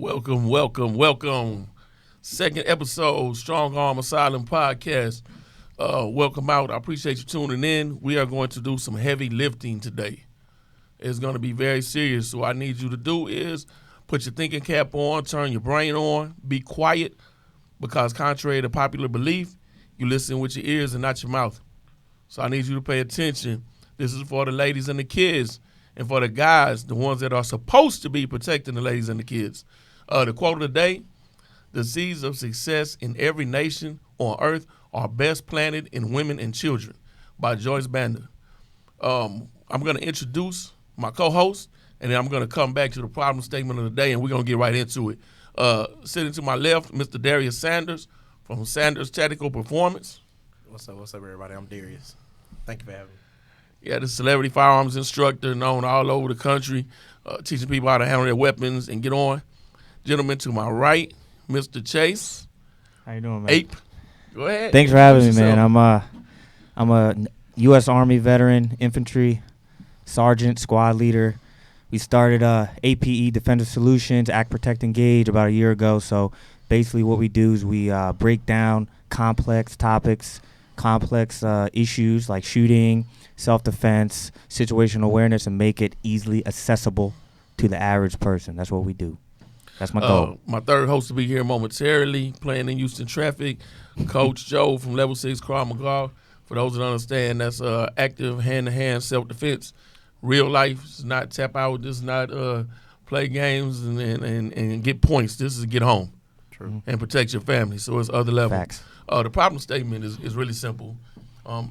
Welcome, welcome, welcome. Second episode, Strong Arm Asylum Podcast. Welcome out. I appreciate you tuning in. We are going to do some heavy lifting today. It's going to be very serious. So what I need you to do is put your thinking cap on, turn your brain on, be quiet, because contrary to popular belief, you listen with your ears and not your mouth. So I need you to pay attention. This is for the ladies and the kids, and for the guys, the ones that are supposed to be protecting the ladies and the kids. The quote of the day: the seeds of success in every nation on earth are best planted in women and children, by Joyce Banda. I'm going to introduce my co-host, and then I'm going to come back to the problem statement of the day, and we're going to get right into it. Sitting to my left, Mr. Darius Sanders from Sanders Tactical Performance. What's up, everybody? I'm Darius. Thank you for having me. Yeah, the celebrity firearms instructor known all over the country, teaching people how to handle their weapons and get on. Gentleman to my right, Mr. Chase. How you doing, man? Ape. Go ahead. Thanks for having me, man. I'm a U.S. Army veteran, infantry sergeant, squad leader. We started APE Defender Solutions, Act Protect Engage, about a year ago. So basically what we do is we break down complex topics, complex issues like shooting, self-defense, situational awareness, and make it easily accessible to the average person. That's what we do. That's my goal. My third host will be here momentarily, playing in Houston traffic, Coach Joe from Level 6 Krav Maga. For those that understand, that's active hand-to-hand self-defense. Real life. It's not tap out. This is not play games and get points. This is get home. True. And protect your family. So it's other levels. Facts. The problem statement is really simple.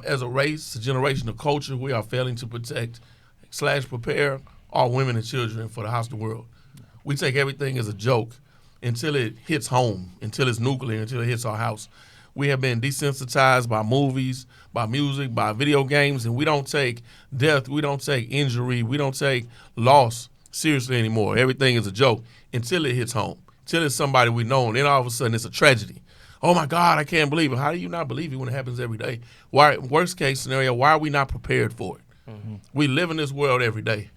As a race, a generation of culture, we are failing to protect / prepare our women and children for the hostile world. We take everything as a joke until it hits home, until it's nuclear, until it hits our house. We have been desensitized by movies, by music, by video games, and we don't take death, we don't take injury, we don't take loss seriously anymore. Everything is a joke until it hits home, until it's somebody we know, and then all of a sudden it's a tragedy. Oh, my God, I can't believe it. How do you not believe it when it happens every day? Why? Worst case scenario, why are we not prepared for it? Mm-hmm. We live in this world every day.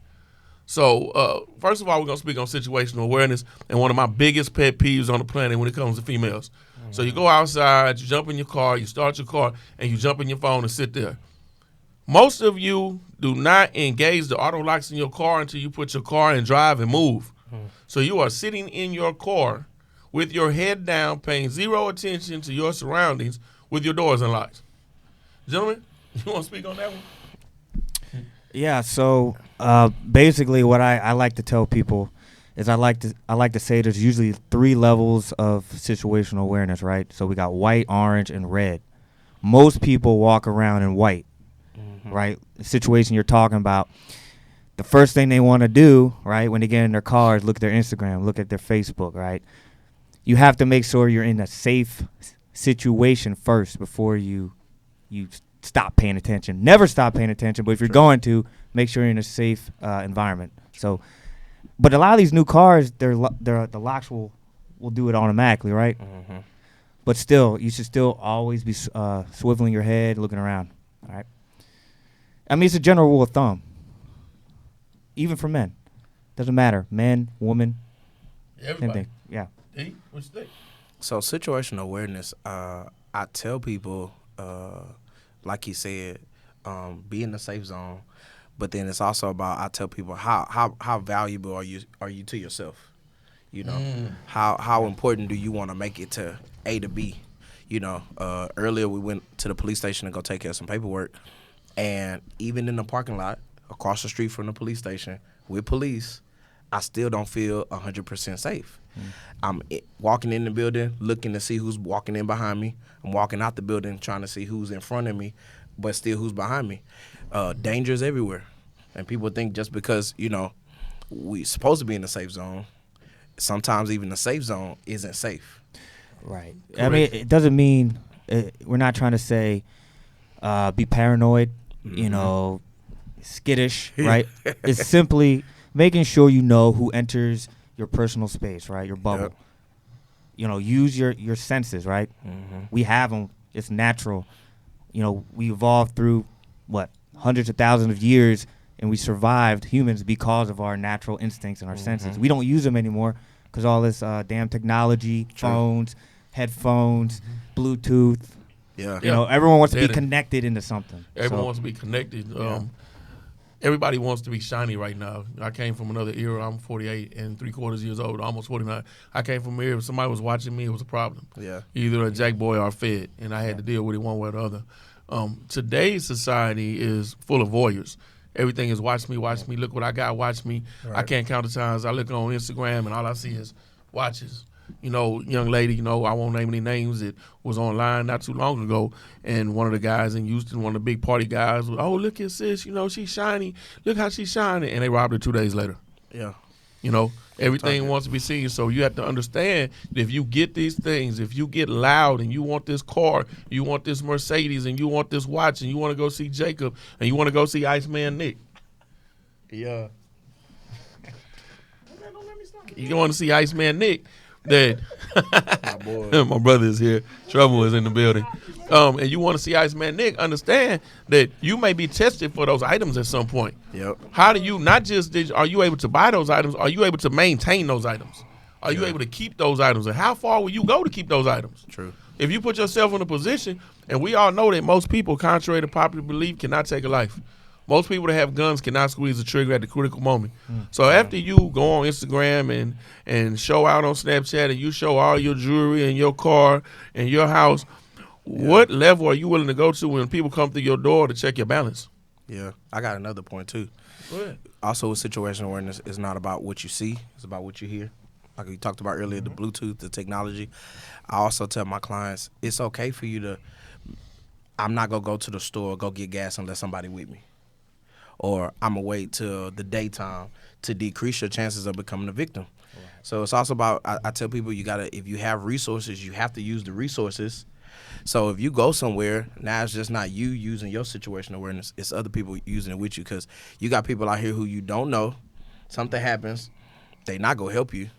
So, first of all, we're going to speak on situational awareness and one of my biggest pet peeves on the planet when it comes to females. Mm-hmm. So you go outside, you jump in your car, you start your car, and you jump in your phone and sit there. Most of you do not engage the auto locks in your car until you put your car in drive and move. Mm-hmm. So you are sitting in your car with your head down, paying zero attention to your surroundings with your doors unlocked. Gentlemen, you want to speak on that one? Yeah, so basically what I like to tell people is I like to say there's usually 3 levels of situational awareness, right? So we got white, orange, and red. Most people walk around in white, right? The situation you're talking about, the first thing they want to do, right, when they get in their car is look at their Instagram, look at their Facebook, right? You have to make sure you're in a safe situation first before you stop paying attention. Never stop paying attention, but if you're going to, make sure you're in a safe environment. So, but a lot of these new cars, the locks will do it automatically, right? Mm-hmm. But still, you should still always be swiveling your head, looking around, all right? I mean, it's a general rule of thumb, even for men. Doesn't matter, men, woman, everybody. same thing. Yeah. Hey, what you think? So situational awareness, I tell people, like you said, be in the safe zone, but then it's also about, I tell people how valuable are you to yourself? You know, how important do you want to make it to A to B? You know, earlier we went to the police station to go take care of some paperwork, and even in the parking lot across the street from the police station with police, I still don't feel 100% safe. I'm walking in the building, looking to see who's walking in behind me. I'm walking out the building, trying to see who's in front of me, but still who's behind me. Danger's everywhere. And people think just because, you know, we're supposed to be in the safe zone, sometimes even the safe zone isn't safe. Right. Correct. I mean, it doesn't mean we're not trying to say be paranoid, you know, skittish, right? It's simply making sure you know who enters your personal space, right? Your bubble. Yep. You know, use your senses, right? Mm-hmm. We have them. It's natural. You know, we evolved through, hundreds of thousands of years, and we survived, humans, because of our natural instincts and our senses. We don't use them anymore because all this damn technology, phones, headphones, Bluetooth. Yeah. You know, everyone wants to be connected into something. Everyone wants to be connected. Everybody wants to be shiny right now. I came from another era. I'm 48 and 3/4 years old, almost 49. I came from an era. If somebody was watching me, it was a problem. Yeah. Either a jack boy or a fed, and I had to deal with it one way or the other. Today's society is full of voyeurs. Everything is watch me, look what I got, watch me. Right. I can't count the times I look on Instagram and all I see is watches. You know, young lady, you know, I won't name any names, that was online not too long ago, and one of the guys in Houston, one of the big party guys, was, oh, look at sis, you know, she's shiny. Look how she's shining. And they robbed her 2 days later. Yeah. You know, everything wants to be seen. So you have to understand that if you get these things, if you get loud and you want this car, you want this Mercedes, and you want this watch, and you want to go see Jacob, and you want to go see Iceman Nick. Yeah. You want to see Iceman Nick, that my brother is here. Trouble is in the building. And you want to see Iceman Nick, understand that you may be tested for those items at some point. Yep. How do you, not just are you able to buy those items, are you able to maintain those items? Are you able to keep those items? And how far will you go to keep those items? True. If you put yourself in a position, and we all know that most people, contrary to popular belief, cannot take a life. Most people that have guns cannot squeeze the trigger at the critical moment. So after you go on Instagram and show out on Snapchat and you show all your jewelry and your car and your house, what level are you willing to go to when people come through your door to check your balance? Yeah. I got another point, too. Go ahead. Also, with situational awareness, it's not about what you see. It's about what you hear. Like we talked about earlier, the Bluetooth, the technology. I also tell my clients, it's okay for you to, I'm not going to go to the store, go get gas unless somebody with me. Or I'm going to wait till the daytime to decrease your chances of becoming a victim. Right. So it's also about, I tell people, you got to, if you have resources, you have to use the resources. So if you go somewhere, now it's just not you using your situational awareness, it's other people using it with you, because you got people out here who you don't know, something happens, they not going to help you,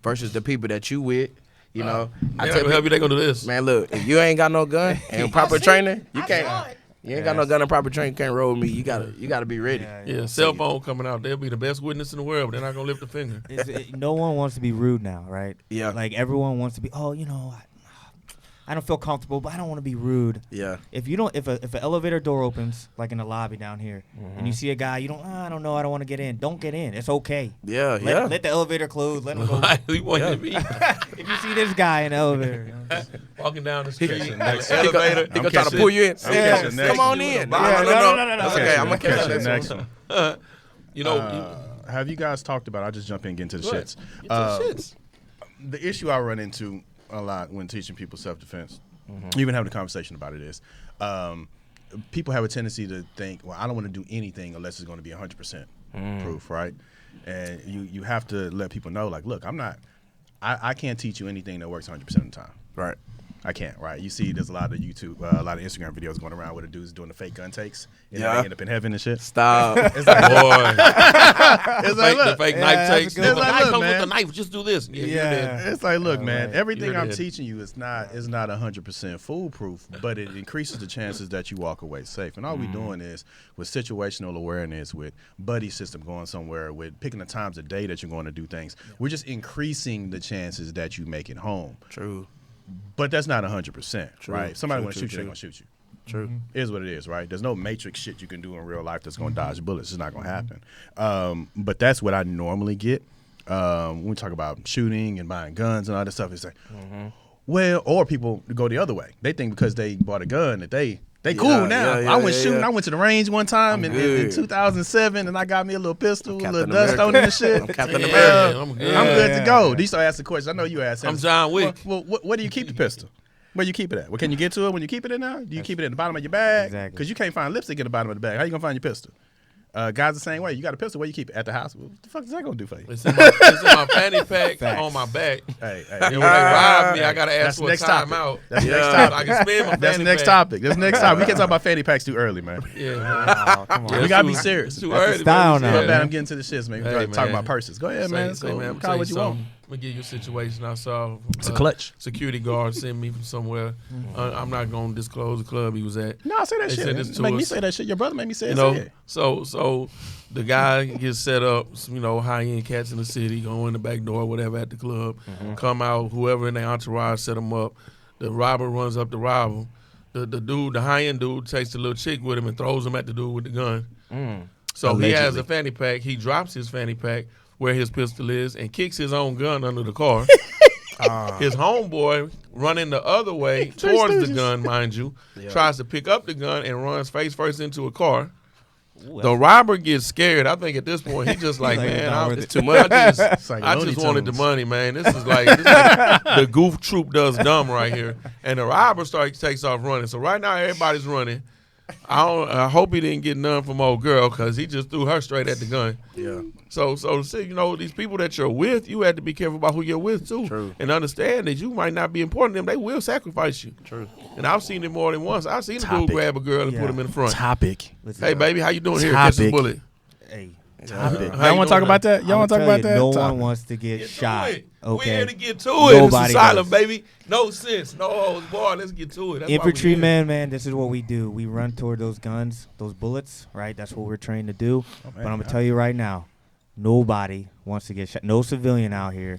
versus the people that you with. You know, I tell people, help you, they gonna do this. Man, look, if you ain't got no gun and proper training, you can't. You ain't got no gun and proper training, you can't roll with me. You gotta be ready. Yeah, cell phone coming out, they'll be the best witness in the world, but they're not gonna lift a finger. No one wants to be rude now, right? Yeah. Like everyone wants to be. Oh, you know, I don't feel comfortable, but I don't want to be rude. Yeah. If you don't, if an elevator door opens, like in the lobby down here, and you see a guy, you don't. I don't know. I don't want to get in. Don't get in. It's okay. Yeah. Let the elevator close. Let him go. We want you to be. If you see this guy in the elevator, walking down the street, elevator, he gonna try to pull you in. Come on in. No. That's okay. I'm gonna catch the next one. You know, have you guys talked about? I'll just jump in and get into the shits. Get to the shits. The issue I run into a lot when teaching people self-defense, even having a conversation about it, is people have a tendency to think, well, I don't want to do anything unless it's going to be 100% proof, right? And you have to let people know, like, look, I can't teach you anything that works 100% of the time. Right. I can't, right? You see there's a lot of YouTube, a lot of Instagram videos going around where the dude's doing the fake gun takes and they end up in heaven and shit. Stop. It's like, boy. It's like, the fake knife takes. It's like, look, comes man. with the knife, just do this. It's like, look, man, everything I'm dead. teaching you is not 100% foolproof, but it increases the chances that you walk away safe. And all we're doing is with situational awareness, with buddy system going somewhere, with picking the times of day that you're going to do things. We're just increasing the chances that you make it home. True. But that's not 100%, right? If somebody want to shoot you, they're true. going to shoot you. True. It is what it is, right? There's no matrix shit you can do in real life that's going to dodge bullets. It's not going to happen. But that's what I normally get when we talk about shooting and buying guns and all that stuff. It's like, well, or people go the other way. They think because they bought a gun that they cool now. I went shooting. I went to the range one time in 2007, and I got me a little pistol, a little dust on it and shit. I'm Captain America. I'm good. I'm good to go. These start asking questions. I know you asked him. I'm John Wick. Well, where do you keep the pistol? Where you keep it at? Well, can you get to it when you keep it in now? Do you keep it in the bottom of your bag? Exactly. Because you can't find lipstick in the bottom of the bag. How you gonna find your pistol? Guys the same way. You got a pistol. Where you keep it? At the house. What the fuck is that gonna do for you? It's in my fanny pack on my back. Hey, And when they rob me, I gotta ask for a timeout. That's next topic. I can spend my That's fanny next pack. topic. That's next topic. We can't talk about fanny packs too early, man. Yeah, man. come on. We gotta be serious. It's too That's the early. style man. now. My Yeah. bad. I'm getting to the shits, man. Hey, We're talking man. about purses. Go ahead, man. Say, man, I'm Call telling what you you want. something. me give you a situation. I saw It's a clutch. security guard send me from somewhere. I'm not going to disclose the club he was at. No, I say that They shit. sent this to Make me us. say that shit. Your brother made me say You it. know, Say it. so the guy gets set up, high-end cats in the city, go in the back door, whatever, at the club, come out, whoever in their entourage set him up. The robber runs up to rob him. The dude, the high-end dude, takes the little chick with him and throws him at the dude with the gun. So he has a fanny pack. He drops his fanny pack where his pistol is and kicks his own gun under the car. His homeboy running the other way towards the gun, mind you, tries to pick up the gun and runs face first into a car. The robber gets scared. I think at this point he just like, man, it's too much. I just wanted the money, man. This is like the goof troop does dumb right here. And the robber takes off running. So right now everybody's running. I hope he didn't get none from old girl because he just threw her straight at the gun. Yeah. So see, these people that you're with, you have to be careful about who you're with too. True. And understand that you might not be important to them. They will sacrifice you. True. And I've seen it more than once. I've seen a dude grab a girl and put him in the front. Topic. Hey, baby, how you doing here? Catch this bullet. Hey, Topic. How Y'all you want to talk doing about that? Y'all want to talk about that? No Topic. one wants to get shot. We're Okay. here to get to it. Nobody It's asylum, does. baby. No sense. No holds barred. Let's get to it. That's why we here. Infantrymen, this is what we do. We run toward those guns, those bullets, right? That's what we're trained to do. But I'm going to tell you right now, nobody wants to get shot. No civilian out here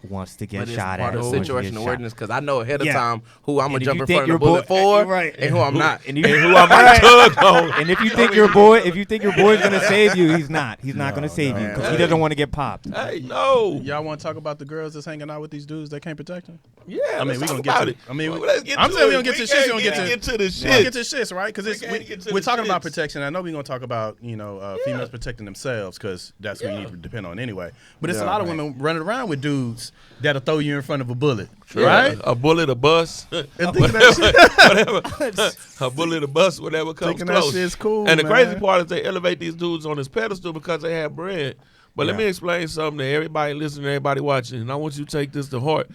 wants to get But it's shot part at. of or wants to get situational shot. awareness because I know ahead of Yeah. time who I'm And gonna if jump you in think front of the your bullet boy- for right. and who I'm not. And you, Who I might tug on. and if you think your boy's gonna save you, he's not. He's not gonna save you because he doesn't want to get popped. Hey, no. Y'all want to talk about the girls that's hanging out with these dudes that can't protect them? Yeah, I mean, let's we talk gonna get about to it. I mean, Let's get I'm to saying it. we gonna get to the shit. We gonna get to the We gonna shit. get to shits, right? Because gotta get to we're the talking about shits. protection. I know we're gonna talk about females protecting themselves because that's what you need to depend on anyway. But it's a lot of women running around with dudes that'll throw you in front of a bullet, right? A bullet, a bus, And thinking that whatever. A bullet, a bus, whatever comes Thinking that close. shit's cool, And the man. crazy part is they elevate these dudes on this pedestal because they have bread. But let me explain something to everybody listening, everybody watching, and I want you to take this to heart.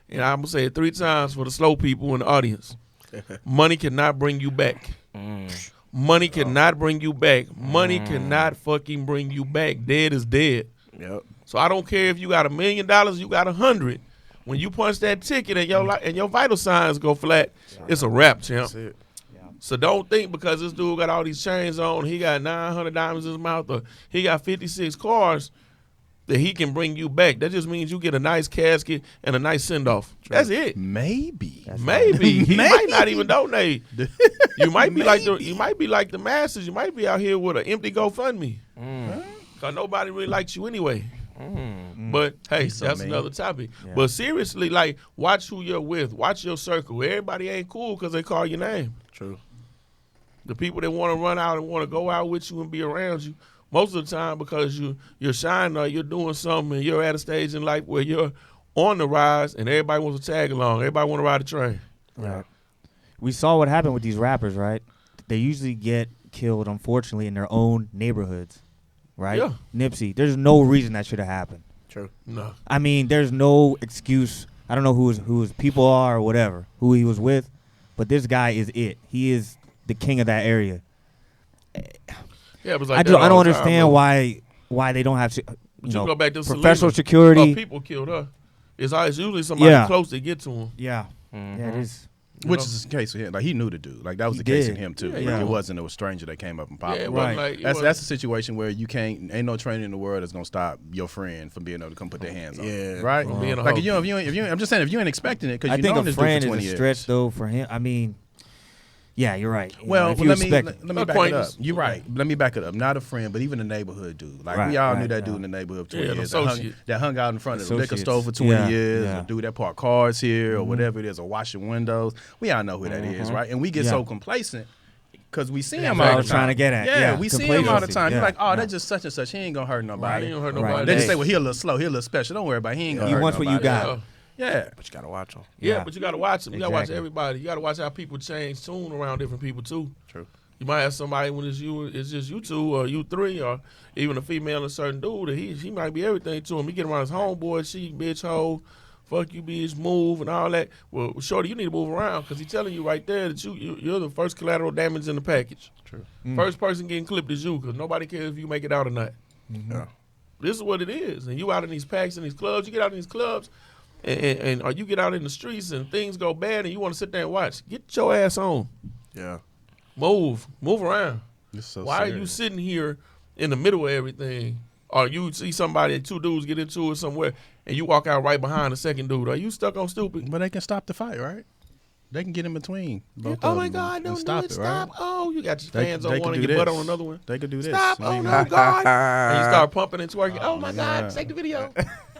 And I'm gonna say it 3 times for the slow people in the audience. Money cannot bring you back. Money cannot bring you back. Money cannot fucking bring you back. Dead is dead. Yep. So I don't care if you got $1 million, you got 100. When you punch that ticket and your vital signs go flat, it's a wrap, champ. That's it. So don't think because this dude got all these chains on, he got 900 diamonds in his mouth, or he got 56 cars, that he can bring you back. That just means you get a nice casket and a nice send-off. That's it. maybe. Maybe. He might not even donate. You might be like Maybe. you might be like the masses. You might be out here with an empty GoFundMe. Cause nobody really likes you anyway. But hey, so that's mean. another topic. Yeah. But seriously, like, watch who you're with. Watch your circle. Everybody ain't cool because they call your name. True. The people that want to run out and want to go out with you and be around you, most of the time because you're shining or you're doing something and you're at a stage in life where you're on the rise and everybody wants to tag along. Everybody want to ride the train. Right. We saw what happened with these rappers, right? They usually get killed, unfortunately, in their own neighborhoods, right? Yeah. Nipsey, there's no reason that should have happened. True. No. I mean, there's no excuse. I don't know who his people are or whatever, who he was with, but this guy is it. He is the king of that area. Yeah, it was like I that don't all the time, understand bro. why they don't have But you go back to professional Selena. security. People killed her. It's usually somebody Yeah. close to get to him. Yeah, yeah, it is. Which know? is the case with him. Like he knew the dude. Like that was He the case did. in him too. Yeah, Like, yeah. it wasn't a stranger that came up and popped Yeah, it him. wasn't Right. like That's a situation where you can't. Ain't no training in the world that's gonna stop your friend from being able to come put their hands on. Yeah. you, right. From being a Like hoe. if you, I'm just saying if you ain't expecting it because I you think know a this friend dude for is 20 a years. stretch though for him. I mean, yeah, you're right. You know, Well, if you let me expect let me back it up. Acquaintance. You're right. Let me back it up. Not a friend, but even a neighborhood dude. Like Right, we all knew right, that dude right. in the neighborhood for Yeah, 20 an years. associate. That hung out in front of the liquor Associates. store for 20 Yeah, years. yeah. A dude that parked cars here or whatever it is, or washing windows. We all know who that is, right? And we get Yeah. so complacent because we see him That's what all I the was time. trying to get at. Yeah, Yeah, we see him all the complacency. time. You're Yeah, like, oh, yeah. that's just such and such. He ain't gonna hurt He nobody. ain't hurt Right. nobody. They just Hey. say, well, he a little slow, he a little special. Don't worry about it. He ain't gonna He hurt wants what you nobody. got. Yeah. Yeah. But you gotta watch them. Yeah, Yeah. but you got to watch them. You got to watch Exactly. everybody. You got to watch how people change tune around different people too. True. You might have somebody when it's just you two or you three or even a female and a certain dude that he might be everything to him. He get around his homeboy, she bitch hoe, fuck you bitch, move and all that. Well, shorty, you need to move around because he's telling you right there that you're the first collateral damage in the package. True. First person getting clipped is you because nobody cares if you make it out or not. Yeah. This is what it is. And you out in these packs and these clubs. You get out in these clubs, or you get out in the streets and things go bad, and you want to sit there and watch. Get your ass on. Yeah. Move around. So Why serious. are you sitting here in the middle of everything? Or you see somebody, two dudes get into it somewhere, and you walk out right behind the second dude. Are you stuck on stupid? But they can stop the fight, right? They can get in between. Both Oh of my them God! and Don't stop do it. it, Stop! right? Oh, you got your They- fans they on can one and do your butt this. on another one. They could do this. Stop! Leave Oh them no, out. God! And you start pumping and twerking. Oh my yeah. God! Take the video.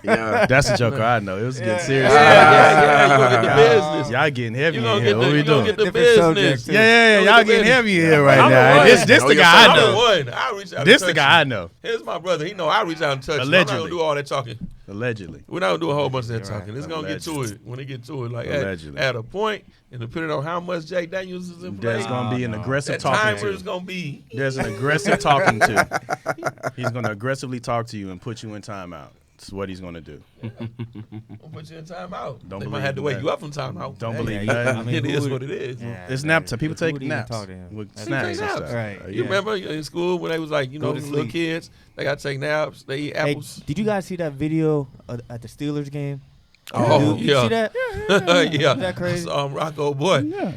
Yeah. That's the joker I know. It was getting serious. Yeah. You gonna get the business. Y'all getting heavy You in gonna here. get What the, we you gonna doing? get the Different subject, business. too. Yeah, You y'all gonna getting get heavy in here right I'm the now. one. This the Know guy I I'm the know. one. I reach out. This and the touch guy I you. know. Here's my brother. He know I reach out and touch. Allegedly. You. I'm not gonna do all that talking. Allegedly. We're not gonna do a whole bunch of that You're talking. right. It's gonna get to it when it get to it. Like Allegedly. at a point, and depending on how much Jake Daniels is in play, There's going to be an aggressive that talking timer is to. gonna be. There's an aggressive talking to. He's going to aggressively talk to you and put you in timeout. That's what he's going to do. I'll put you in timeout. Don't They might believe have to wake that. you up from timeout. Don't Hey, believe yeah, nothing. I mean, it who is would- what it is. Yeah, It's nap time. People who take would even naps talk to him? with That's snacks take and naps. stuff. Right. You Yeah. remember in school when they was like, Go to little sleep. kids, they got to take naps, they eat Hey, apples. did you guys see that video at the Steelers game? Oh, Did you yeah. see that? Yeah. Is that crazy? Rocco boy. Yeah.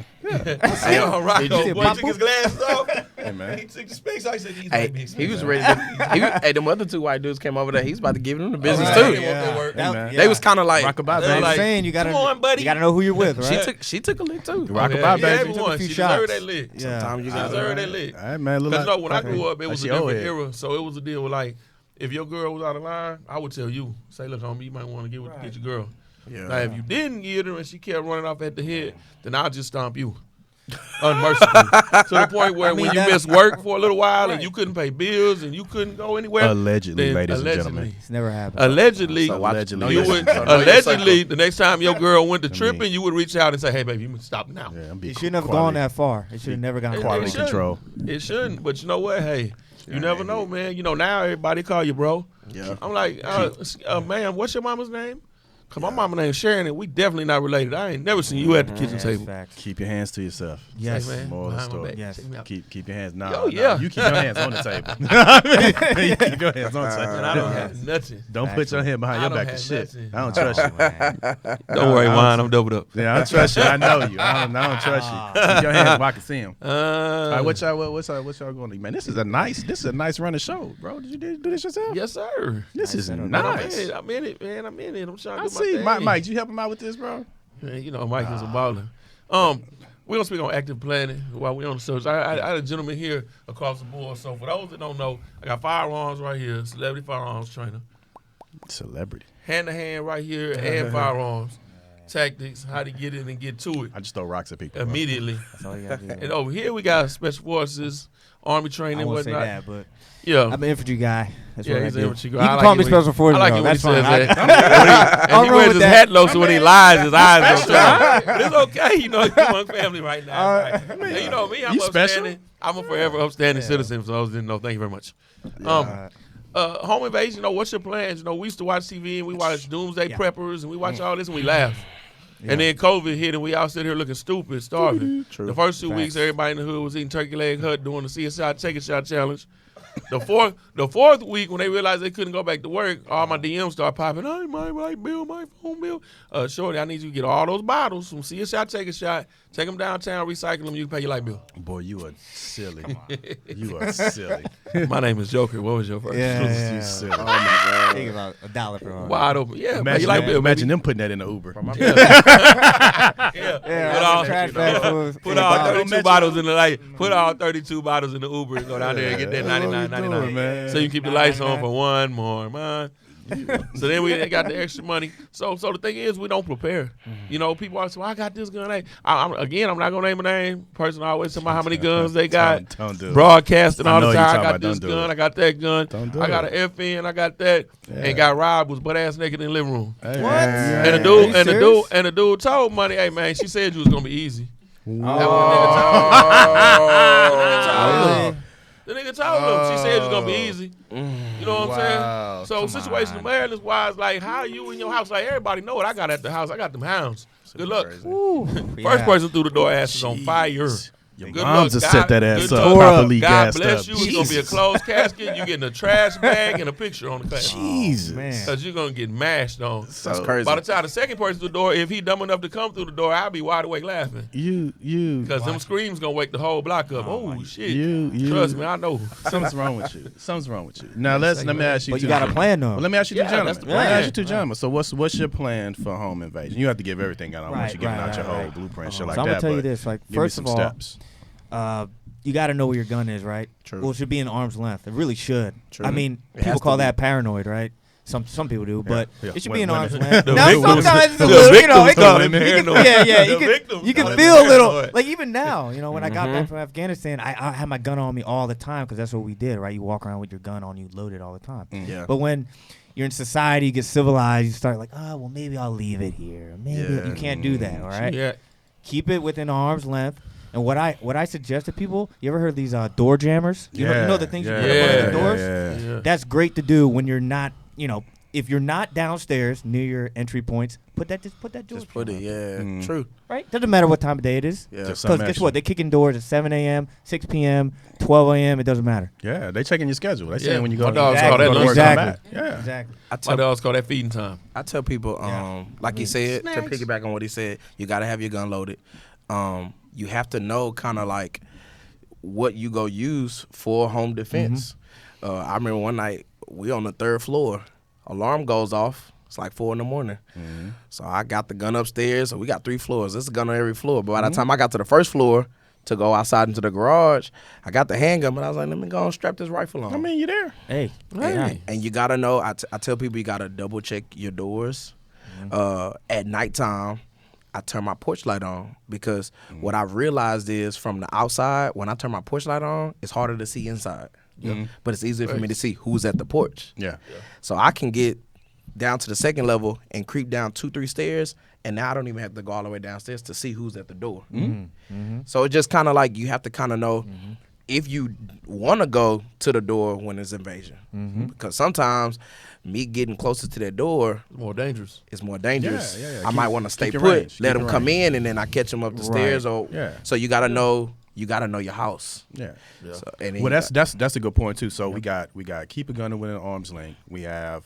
I saw Rocco Did you see boy Pop took his glasses off. Hey, man. He took the specs. I said, these Hey, might be he was expensive. ready to. Hey, them other two white dudes came over there. He's about to give them the business right. too. They want their work. That- man. yeah. They was kind of like, Rockabye, They're I'm baby. like, saying you gotta, "Come on, buddy." you gotta know who you're with, right? she took a lick too. Rockabye, yeah, baby. everyone. Took a few She deserved shots. that lick. Yeah. Sometimes you She got deserved that lick. All right, man. Look Because like, when I grew up, it was a she old different head. era. So it was a deal with like, if your girl was out of line, I would tell you, say, look, homie, you might want to get your girl. Yeah. Now, if you didn't get her and she kept running off at the head, then I'll just stomp you. Unmercifully. To the point where when you missed work for a little while and you couldn't pay bills and you couldn't go anywhere. Allegedly, then ladies and gentlemen. It's never happened. Allegedly, So watch- Allegedly. know you your- would, know your allegedly, cycle. the next time your girl went to mean- tripping, you would reach out and say, hey, baby, you must stop now. Yeah, I'm being It shouldn't have quality- gone that far. It should have never gone Quality It that far. shouldn't. control. It shouldn't, but you know what? Hey, you never know, man. You know, now everybody call you bro. Yeah. I'm like, man, what's your mama's name? Because my mama name's Sharon, and we definitely not related. I ain't never seen you at the kitchen That's table. facts. Keep your hands to yourself. Yes. Hey, man, Moral of the behind my story. back. Yes. Check me out. Keep your hands. Nah, Yo, nah, yeah. you keep your hands on the table. You keep your hands on the table. And I don't have nothing. Don't put your hand behind I your don't back have and shit. nothing. I don't trust you. Man. Don't worry, Juan. I'm doubled up. Yeah, I don't trust you. I know you. I don't trust you. Keep your hands where I can see them. All right, what y'all going to do? Man, this is a nice running show, bro. Did you do this yourself? Yes, sir. This is setup. nice. I'm in it, man. I'm in it. I'm trying to I do my see. thing. Mike, you help him out with this, bro? Man, you know, Mike is a baller. We're going to speak on active planning while we're on the subject. I had a gentleman here across the board. So for those that don't know, I got firearms right here, celebrity firearms trainer. Celebrity. Hand-to-hand right here and firearms. Tactics, how to get in and get to it I just throw rocks at people. bro. immediately. That's all you gotta do. And over here we got special forces, army training, I won't say whatnot. that, but Yeah. I'm an infantry guy. That's what I he's do. an infantry guy. You I can like call it me when special forces. I like though. it when That's he fine. says that. I'll And he roll wears with his that. hat low, so when he lies, his eyes don't show. But it's okay, you know, it's among family right now. Right? And you know me, I'm You special? upstanding. I'm a forever upstanding citizen, so I was didn't know. Thank you very much. Home invasion, you know, what's your plans? You know, we used to watch TV and we watch Doomsday Preppers and we watch all this and we laugh. And then COVID hit and we all sit here looking stupid, starving. True. The first 2 Facts. weeks, everybody in the hood was eating turkey leg hut, doing the CSI take a shot challenge. The fourth week, when they realized they couldn't go back to work, all my DMs start popping. Hey, my bill, my phone bill. Shorty, I need you to get all those bottles from CSI take a shot, take them downtown, recycle them, you can pay your light bill. Boy, you are silly. You are silly. My name is Joker. What was your first? Yeah. You silly. Oh my god. Think about $1 for all. Wide open. Yeah, pay Imagine, your light them, bill, imagine baby. them putting that in the Uber. Yeah. Yeah, Put all, trash bag full of- put all Yeah, 32 bottles in the light. Put all 32 bottles in the Uber and go down there and get that That's what we doing, 99.99. man. So you can keep the lights on for one more month. So then we got the extra money. So the thing is, we don't prepare. You know, people always say, well, I got this gun. Hey, I'm not going to name a name. Person always tell me how many guns they got. Don't do it. Broadcasting I all know the you time. I talking got about, this don't do gun. it. I got that gun. Don't do I got it. an FN. I got that. And got robbed, was butt ass naked in the living room. Hey, What? man. And the dude told money, hey man, she said you was gonna be easy. The nigga told him. She said it was gonna be easy. You know what Wow. I'm saying? So situational awareness wise, like how you in your house, like everybody know what I got at the house. I got them hounds. Good luck. Ooh. First person through the door ass is on fire. Your Good moms luck. just set that ass good up, luck. properly God gassed bless up. you. It's gonna be a closed casket. You getting a trash bag and a picture on the casket. Jesus. man. Because you're gonna get mashed on. That's crazy. By the time the second person through the door, if he dumb enough to come through the door, I'll be wide awake laughing. You Because them screams gonna wake the whole block up. Oh shit! You Trust me, I know. something's wrong with you. Something's wrong with you. Now let me ask you. But two you got a gentlemen. plan though. Well, let me ask you two Yeah, gentlemen. that's the Let me plan. ask you two gentlemen. So what's your plan for home invasion? You have to give everything out. I don't want you giving out your whole right. blueprint, shit like So I'm that. gonna tell you but this, like, give me first some of all, steps. you got to know where your gun is, right? True. Well, it should be in arm's length. It really should. True. I mean, It has people to call be. that paranoid, right? Some people do, but yeah. it should be in Women. arm's length. The Now victims- sometimes it's a the little, you know, victims it call can, it paranoid. yeah, The you victims can call it feel a little, paranoid. like even now, you know, when I got Mm-hmm. back from Afghanistan, I had my gun on me all the time because that's what we did, right? You walk around with your gun on you, loaded all the time. Yeah. But when you're in society, you get civilized, you start like, oh, well, maybe I'll leave it here. Maybe Yeah. you can't do that, all right? Yeah. Keep it within arm's length. And what I suggest to people, you ever heard these door jammers? You know the things you put up on Yeah. the doors? Yeah. That's great to do when you're not, you know, if you're not downstairs near your entry points, put that door Just put it. jammer, Yeah. True. right? Doesn't matter what time of day it is. Yeah. Just Because some guess action. what? They're kicking doors at 7 a.m., 6 p.m., 12 a.m. It doesn't matter. Yeah, they checking your schedule. They Yeah. saying when you go My to dogs go call that to work, lunch come time. back. Yeah. Exactly. I My tell dogs call that feeding time. I tell people, like he said, to piggyback on what he said, you got to have your gun loaded. You have to know kind of like what you go use for home defense. I remember one night we on the 3rd floor, alarm goes off. It's like 4 a.m. So I got the gun upstairs. So we got 3 floors. There's a gun on every floor. But by the time I got to the 1st floor to go outside into the garage, I got the handgun. But I was like, let me go and strap this rifle on. I mean, you there. Hey. Hey. And you gotta know. I tell people you gotta double check your doors. At nighttime, I turn my porch light on because what I've realized is from the outside, when I turn my porch light on, it's harder to see inside. But it's easier for me to see who's at the porch. Yeah. So I can get down to the 2nd level and creep down 2-3 stairs, and now I don't even have to go all the way downstairs to see who's at the door. So it's just kind of like you have to kind of know if you want to go to the door when it's invasion, because sometimes me getting closer to that door More dangerous. is more dangerous. Yeah. I might want to stay keep your put, range. let Keep them your come range. in, and then I catch them up the stairs. Or Yeah. so you gotta know. You gotta know your house. Yeah. So, and then Well, you that's a good point too. So we got keep a gun within arm's length. We have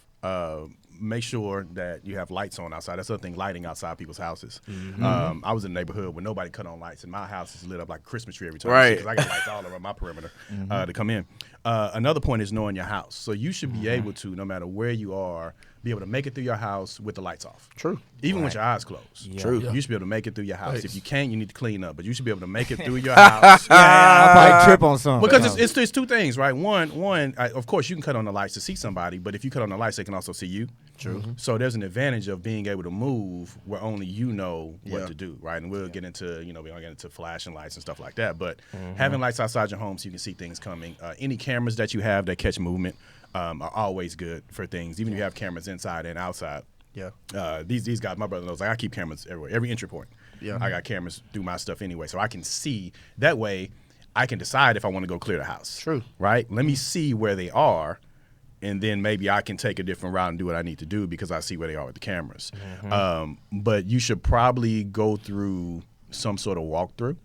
make sure that you have lights on outside. That's the other thing, lighting outside people's houses. I was in a neighborhood where nobody cut on lights, and my house is lit up like a Christmas tree every time. Right. Because I got lights all around my perimeter to come in. Another point is knowing your house. So you should be able to, no matter where you are, be able to make it through your house with the lights off. True. Even with your eyes closed. Yeah. True. Yeah. You should be able to make it through your house. Right. If you can't, you need to clean up. But you should be able to make it through your house. I'll probably trip on something. Because it's 2 things, right? One, of course, you can cut on the lights to see somebody, but if you cut on the lights, they can also see you. True. So there's an advantage of being able to move where only you know what to do, right? And we'll get into, we're gonna get into flashing lights and stuff like that. But having lights outside your home so you can see things coming. Any cameras that you have that catch movement are always good for things. Even if you have cameras inside and outside. Yeah. These guys, my brother knows, like I keep cameras everywhere, every entry point. Yeah. I got cameras through my stuff anyway, so I can see. That way, I can decide if I want to go clear the house. True. Right? Let me see where they are, and then maybe I can take a different route and do what I need to do because I see where they are with the cameras. But you should probably go through some sort of walkthrough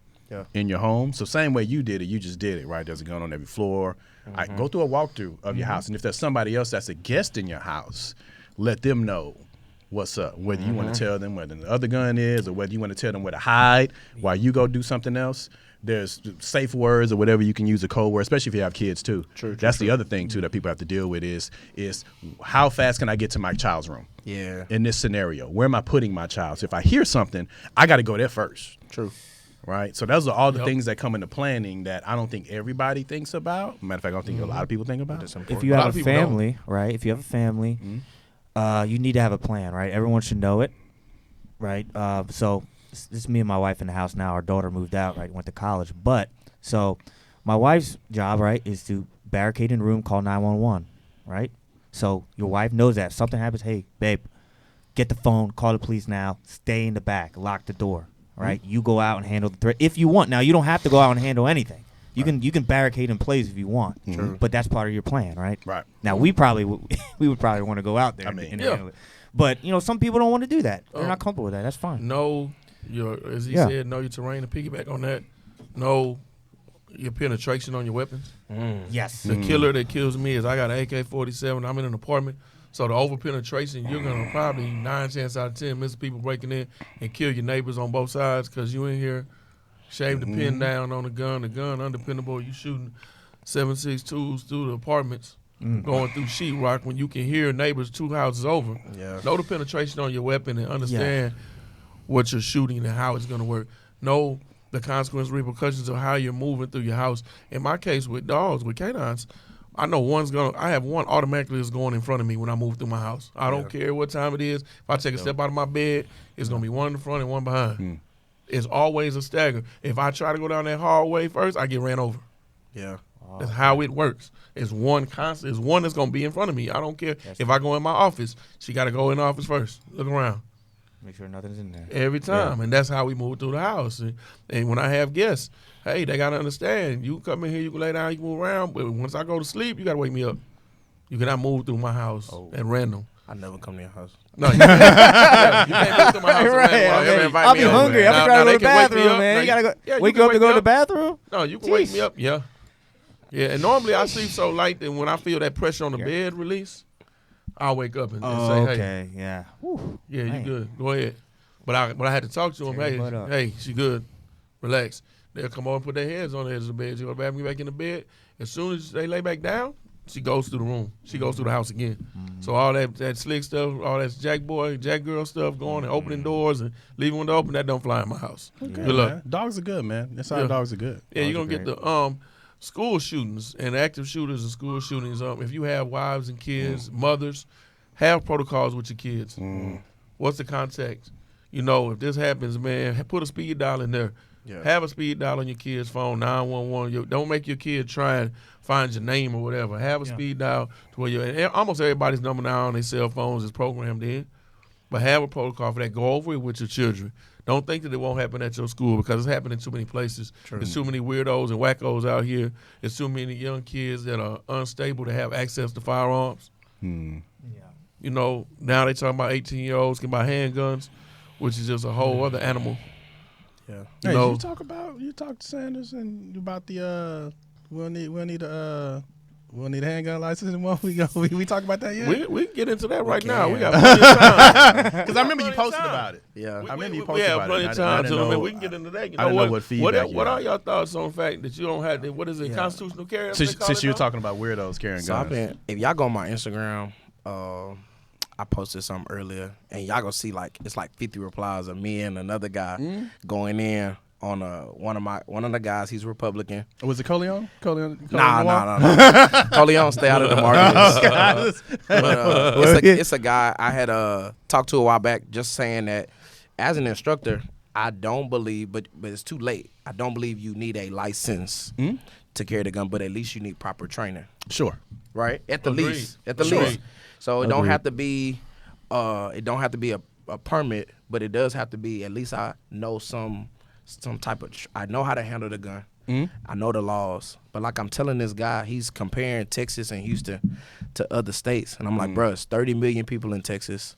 in your home. So same way you did it, you just did it, right? There's a gun on every floor. I go through a walkthrough of your house, and if there's somebody else that's a guest in your house, let them know what's up. Whether you want to tell them where the other gun is, or whether you want to tell them where to hide while you go do something else. There's safe words or whatever you can use, a code word, especially if you have kids too. That's the other thing too that people have to deal with is how fast can I get to my child's room? Yeah. In this scenario, where am I putting my child? So if I hear something, I got to go there first. True. Right. So those are all the things that come into planning that I don't think everybody thinks about. Matter of fact, I don't think a lot of people think about. if you A lot have of a people don't. family, right? If you have a family, you need to have a plan, right? Everyone should know it, right? So this is me and my wife in the house now. Our daughter moved out, right? Went to college. But so my wife's job, right, is to barricade in the room, call 911, right? So your wife knows that if something happens, hey, babe, get the phone, call the police now, stay in the back, lock the door, right? You go out and handle the threat if you want. Now you don't have to go out and handle anything. You can barricade in place if you want, but that's part of your plan, right? Right. Now we probably we would probably want to go out there and handle it, but some people don't want to do that. They're not comfortable with that. That's fine. Know your, as he Yeah. said, know your terrain. To piggyback on that, know your penetration on your weapons. Yes. The killer that kills me is I got an AK-47. I'm in an apartment. So the over penetration, you're gonna probably 9 chances out of 10 miss people breaking in and kill your neighbors on both sides because you in here, shave the pin down on the gun undependable. You shooting 7.62s through the apartments, going through sheetrock when you can hear neighbors 2 houses over. Yeah. Know the penetration on your weapon and understand what you're shooting and how it's gonna work. Know the consequences, repercussions of how you're moving through your house. In my case with dogs, with canines, I know I have one automatically is going in front of me when I move through my house. I don't care what time it is. If I take a step out of my bed, it's going to be one in the front and one behind. It's always a stagger. If I try to go down that hallway first, I get ran over. Yeah. That's how it works. It's one constant. It's one that's going to be in front of me. I don't care. If I go in my office, she got to go in the office first. Look around. Make sure nothing's in there. Every time. And that's how we move through the house. And when I have guests, hey, they got to understand. You come in here, you can lay down, you can move around. But once I go to sleep, you got to wake me up. You cannot move through my house at random. I never come to your house. No, you can't move through my house Right. at random. I'll be hungry. Now, I'll be trying to go to the they can wake me bathroom, up. man. Now, You got to go. yeah, Wake you you up can to go wake to the me up. bathroom? No, you can wake me up. Yeah. Yeah, and normally I sleep so light that when I feel that pressure on the bed release, I'll wake up and say, hey. Okay, yeah. Whew. Yeah, Man. you good. Go ahead. But I had to talk to him. Tear your butt up. Hey, she good. Relax. They'll come over and put their heads on the edge of the bed. She go back in the bed. As soon as they lay back down, she goes through the room. She goes through the house again. So all that slick stuff, all that jack girl stuff going and opening doors and leaving window open, that don't fly in my house. Okay, Good luck. man. Dogs are good, man. That's how dogs are good. Yeah, you're Dogs going to are get great. the school shootings and active shooters and school shootings. If you have wives and kids, mothers, have protocols with your kids. What's the context? You know, if this happens, man, put a speed dial in there. Yeah. Have a speed dial on your kid's phone, 911. Don't make your kid try and find your name or whatever. Have a speed dial to where and almost everybody's number now on their cell phones is programmed in. But have a protocol for that. Go over it with your children. Don't think that it won't happen at your school because it's happening in too many places. True. There's too many weirdos and wackos out here. There's too many young kids that are unstable to have access to firearms. Yeah. You know, now they talking about 18-year-olds can buy handguns, which is just a whole other animal. Yeah. You Hey, know, you talk to Sanders and about the we'll need a handgun license anymore. We talk about that yet? we can get into that right now. We can. got plenty of time. Because I remember you posted about it. Yeah. I remember you We posted have about plenty it. of I time didn't to know- we can get into that. You I know didn't know what feedback you What had. are y'all thoughts on the fact that you don't have what is it, Yeah. constitutional carry? Since you were talking about weirdos carrying So I've guns. been, if y'all go on my Instagram, I posted something earlier, and y'all gonna see it's like 50 replies of me and another guy going in on one of the guys. He's Republican. Was it Coleon? Nah. Coleon, stay out of the market. It's a guy I had talked to a while back, just saying that as an instructor, I don't believe, but it's too late. I don't believe you need a license to carry the gun, but at least you need proper training. Sure. Right? At the Agreed. least. At the Sure. least. So it don't have to be a permit, but it does have to be at least I know some type of I know how to handle the gun. I know the laws. But like I'm telling this guy, he's comparing Texas and Houston to other states. And I'm like, bro, it's 30 million people in Texas.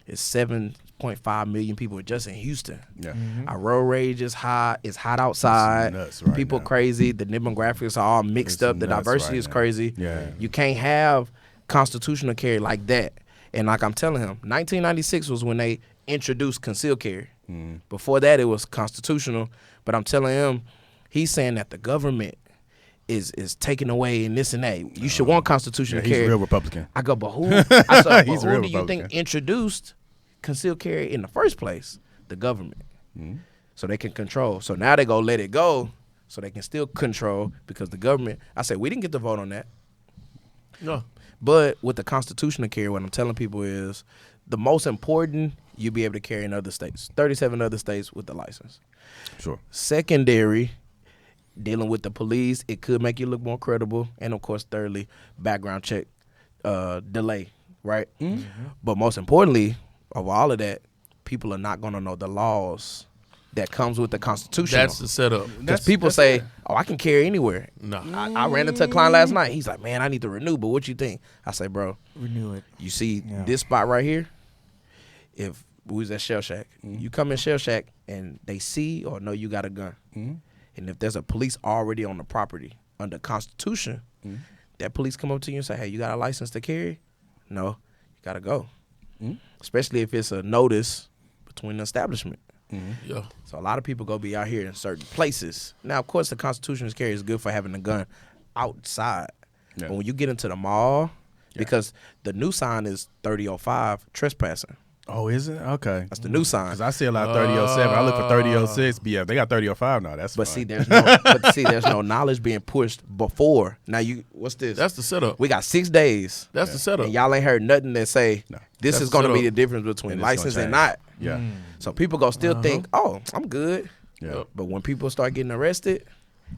It's 7.5 million people just in Houston. Yeah. Our road rage is high. It's hot outside. It's nuts right People now. crazy. The demographics are all mixed It's up. The nuts diversity right is now. crazy. Yeah. You can't have constitutional carry like that. And like I'm telling him, 1996 was when they introduced concealed carry. Before that, it was constitutional. But I'm telling him, he's saying that the government is taking away and this and that. You should want constitutional Yeah, he's carry. real Republican. I go, but who? I said, He's but real who do you think Republican. introduced concealed carry in the first place? The government. So they can control. So now they go let it go so they can still control because the government. I said, we didn't get to vote on that. No. But with the constitutional carry, what I'm telling people is the most important, you'll be able to carry in other states. 37 other states with the license. Sure. Secondary, dealing with the police, it could make you look more credible. And of course, thirdly, background check delay, right? But most importantly, of all of that, people are not going to know the laws that comes with the Constitution. That's the setup. Because people say, oh, I can carry anywhere. No. I ran into a client last night. He's like, man, I need to renew, but what you think? I say, bro, Renew it. you see Yeah. this spot right here? If we was at Shell Shack, you come in Shell Shack and they see or know you got a gun. And if there's a police already on the property under Constitution, that police come up to you and say, hey, you got a license to carry? No, you got to go. Especially if it's a notice between the establishment. Yeah. So a lot of people go be out here in certain places. Now, of course, the Constitution's carry is good for having a gun outside. Yeah. But when you get into the mall, because the new sign is 3005, trespassing. Oh, is it? Okay. That's the new sign. Because I see a lot of 3007. I look for 3006. But yeah, they got 3005 now. That's But fine. see, there's no knowledge being pushed before. Now what's this? That's the setup. We got 6 days. That's the setup. And y'all ain't heard nothing that say this That's is going to the be the setup. difference between And it's gonna license and change. not. Yeah. So people go still think, oh, I'm good. Yeah. But when people start getting arrested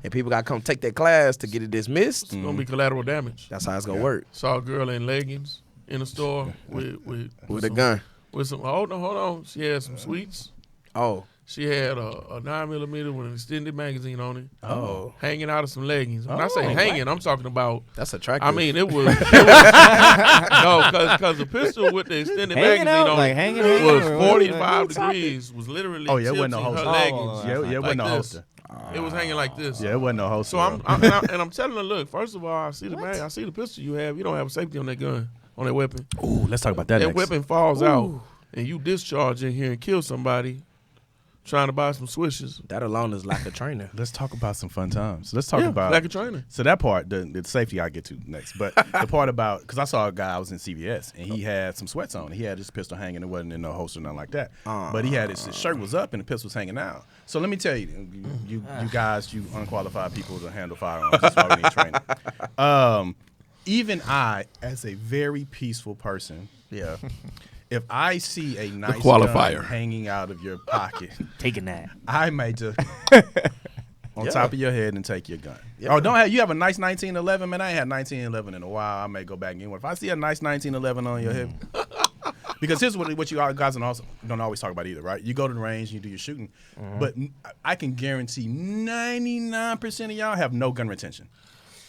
and people got to come take that class to get it dismissed, It's gonna be collateral damage. that's how it's going to work Saw a girl in leggings in a store with with a some- gun. With some hold on. She had some sweets. Oh. She had a 9mm with an extended magazine on it, Oh. hanging out of some leggings. When I say Oh, hanging, I'm talking about. That's attractive. I mean, it was no, because the pistol with the extended Hanging magazine out, on like it hanging was out, or 45 what? degrees. Was literally Oh, yeah, it wasn't no tilting her holster. leggings. Yeah, it wasn't no like holster. It was hanging like this. Yeah, it wasn't no holster. So I'm telling her, look. First of all, I see the mag. I see the pistol you have. You don't have safety on that gun, on that weapon. Ooh, let's talk about that That next. weapon falls out, and you discharge in here and kill somebody trying to buy some swishes. that alone is lack of training. Let's talk about some fun times. Let's talk about lack of training. So that part, the safety I get to next. But the part about, because I saw a guy, I was in CVS, and he had some sweats on. He had his pistol hanging. It wasn't in no holster, nothing like that. But he had his shirt was up and the pistol was hanging out. So let me tell you, you guys, you unqualified people to handle firearms. That's why we need training. Even I, as a very peaceful person, Yeah. if I see a nice qualifier. gun hanging out of your pocket, Taking that. I may just on Yeah. top of your head and take your gun. Yeah. Oh, don't have you have a nice 1911? Man, I ain't had 1911 in a while. I may go back and get one. If I see a nice 1911 on your hip, because here's what you guys don't always talk about either, right? You go to the range, you do your shooting, but I can guarantee 99% of y'all have no gun retention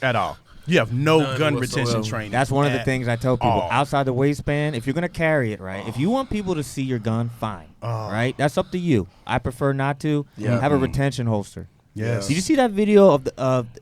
at all. You have no None gun whatsoever. retention training. That's one of the at things I tell people. all. Outside the waistband, if you're going to carry it, right? If you want people to see your gun, fine. Right? That's up to you. I prefer not to. Yeah. Have a retention holster. Yes. Did you see that video of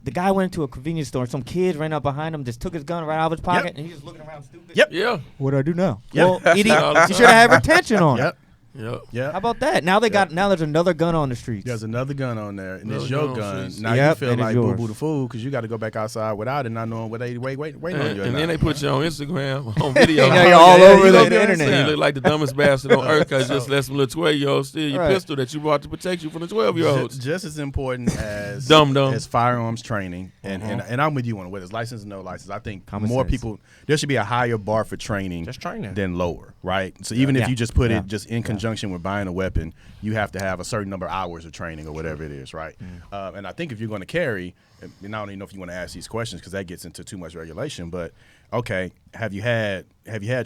the guy went into a convenience store and some kid ran up behind him, just took his gun right out of his pocket, and he's just looking around stupid? Yep. Yeah. What do I do now? Yep. Well, idiot, you should have had retention on it. Yep. Yeah. Yep. How about that? Now now there's another gun on the streets. There's another gun on there, and it's Another your gun on gun. streets. Now Yep, you feel and it's like boo yours. boo the fool because you got to go back outside without it, not knowing what they wait on you. And or then not. they put you on Instagram, on video. They know you're all over the internet. And you look like the dumbest bastard on earth because just let some little 12-year-old steal your Right. pistol that you brought to protect you from the 12-year-olds. Just as important as Dumb. as firearms training, and I'm with you on whether it's license or no license. I think Common more sense. people there should be a higher bar for training, Just training. than lower, right? So even if Yeah. you just put Yeah. it just in conjunction with buying a weapon, you have to have a certain number of hours of training or whatever it is, right? And I think if you're going to carry, and I don't even know if you want to ask these questions because that gets into too much regulation, but okay, have you had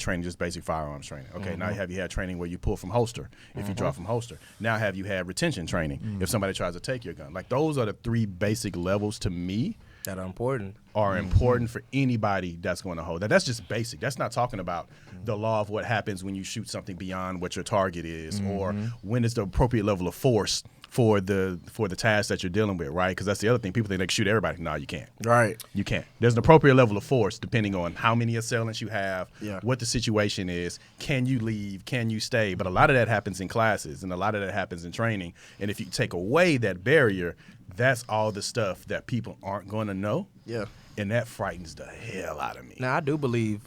training, just basic firearms training? Okay, now have you had training where you pull from holster if you draw from holster? Now have you had retention training if somebody tries to take your gun? Like those are the three basic levels to me That are important. are important for anybody that's going to hold that. That's just basic. That's not talking about the law of what happens when you shoot something beyond what your target is, or when is the appropriate level of force for the task that you're dealing with, right? Because that's the other thing. People think they can shoot everybody. No, you can't. Right. You can't. There's an appropriate level of force depending on how many assailants you have, Yeah. what the situation is, can you leave, can you stay? But a lot of that happens in classes and a lot of that happens in training. And if you take away that barrier, that's all the stuff that people aren't going to know. Yeah. And that frightens the hell out of me. Now, I do believe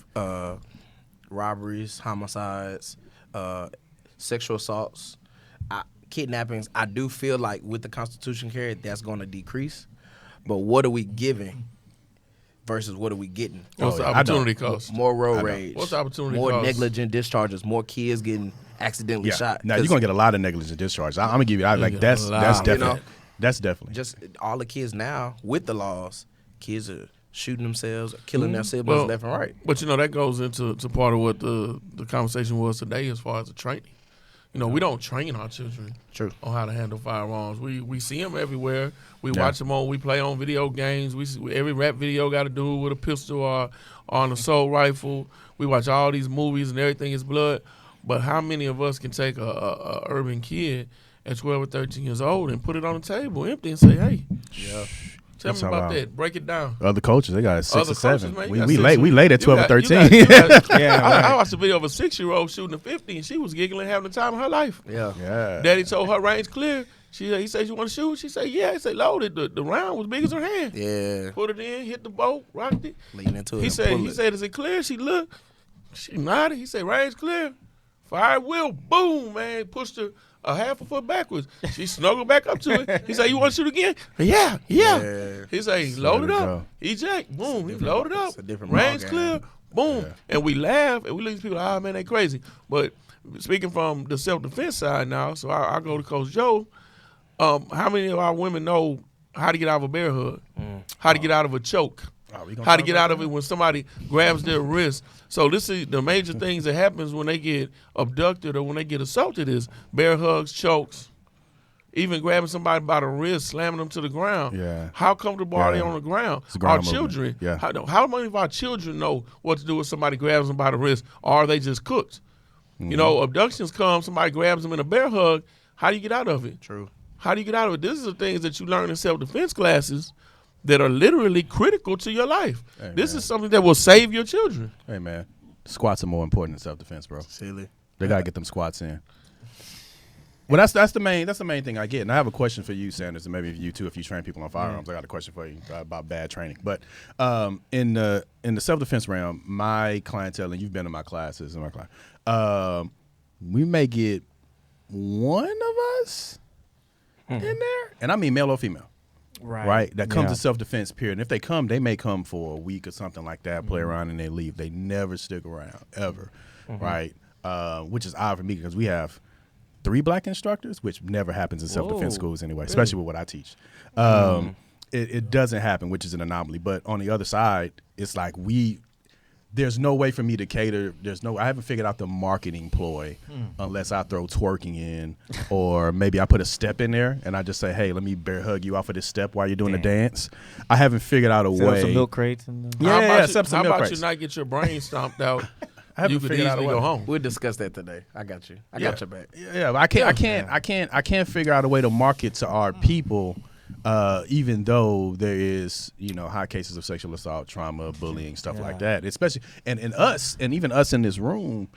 robberies, homicides, sexual assaults, kidnappings, I do feel like with the Constitution carry, that's going to decrease. But what are we giving versus what are we getting? What's the yeah, I opportunity don't. cost? More road I know. rage. What's the opportunity More cost? negligent discharges. More kids getting accidentally Yeah. shot. Now you're 'Cause gonna get a lot of negligent discharge. I'm gonna give you like get that's a lot. definitely You know? that's definitely just all the kids now with the laws, kids are shooting themselves, killing their siblings Well, left and right. But that goes into part of what the conversation was today as far as the training. We don't train our children True. on how to handle firearms. We see them everywhere. We watch them we play on video games. We see every rap video got to do with a pistol or an assault rifle. We watch all these movies and everything is blood. But how many of us can take a urban kid at 12 or 13 years old and put it on the table empty and say, hey, tell me That's about how that. Break it down. Other coaches, they got 6 Other or 7. coaches, man, We you got we 6 late. We late at 12 or 13. I watched a video of a 6-year-old shooting a 50, and she was giggling, having the time of her life. Yeah. Daddy told her range clear. He said, you want to shoot? She said, yeah. He said, loaded. The round was big as her hand. Yeah. Put it in, hit the bolt, rocked it. Lean into it. He said, is it clear? She looked. She nodded. He said, range clear. Fire will. Boom, man. Pushed her a half a foot backwards. She snuggled back up to it. He said, you want to shoot again? Yeah. He said, load it up. Eject. Boom. He loaded up. It's a different range ballgame. clear. Boom. And we laugh, and we look at these people, oh, man, they crazy. But speaking from the self-defense side now, so I go to Coach Joe. How many of our women know how to get out of a bear hug, how to get out of a choke, how to get out of it when somebody grabs their wrist? So this is the major things that happens when they get abducted or when they get assaulted is bear hugs, chokes, even grabbing somebody by the wrist, slamming them to the ground. Yeah. How comfortable are they on the ground? It's ground Our movement. children, Yeah. how many of our children know what to do if somebody grabs them by the wrist, or are they just cooked? You know, abductions come, somebody grabs them in a bear hug. How do you get out of it? True. How do you get out of it? These are the things that you learn in self-defense classes that are literally critical to your life. Hey, this man. is something that will save your children. Hey, man. Squats are more important than self-defense, bro. Silly. They got to get them squats in. Well, that's the main thing I get. And I have a question for you, Sanders, and maybe you too, if you train people on firearms. I got a question for you about bad training. But in the self-defense realm, my clientele, and you've been in my classes, we may get one of us in there, and I mean male or female, right? That comes to self-defense period. And if they come, they may come for a week or something like that, play around, and they leave. They never stick around, ever, right? Which is odd for me because we have 3 black instructors, which never happens in self-defense schools anyway, especially with what I teach. It doesn't happen, which is an anomaly. But on the other side, it's like there's no way for me to cater. I haven't figured out the marketing ploy unless I throw twerking in, or maybe I put a step in there and I just say, hey, let me bear hug you off of this step while you're doing the dance. I haven't figured out a way. Some milk crates. And How about some you milk crates. not get your brain stomped out? I haven't You could figured out a easily way. go home. We'll discuss that today. I got you. I got your back. Yeah, but I can't figure out a way to market to our people, even though there is, high cases of sexual assault, trauma, bullying, stuff like that. Especially and us, and even us in this room,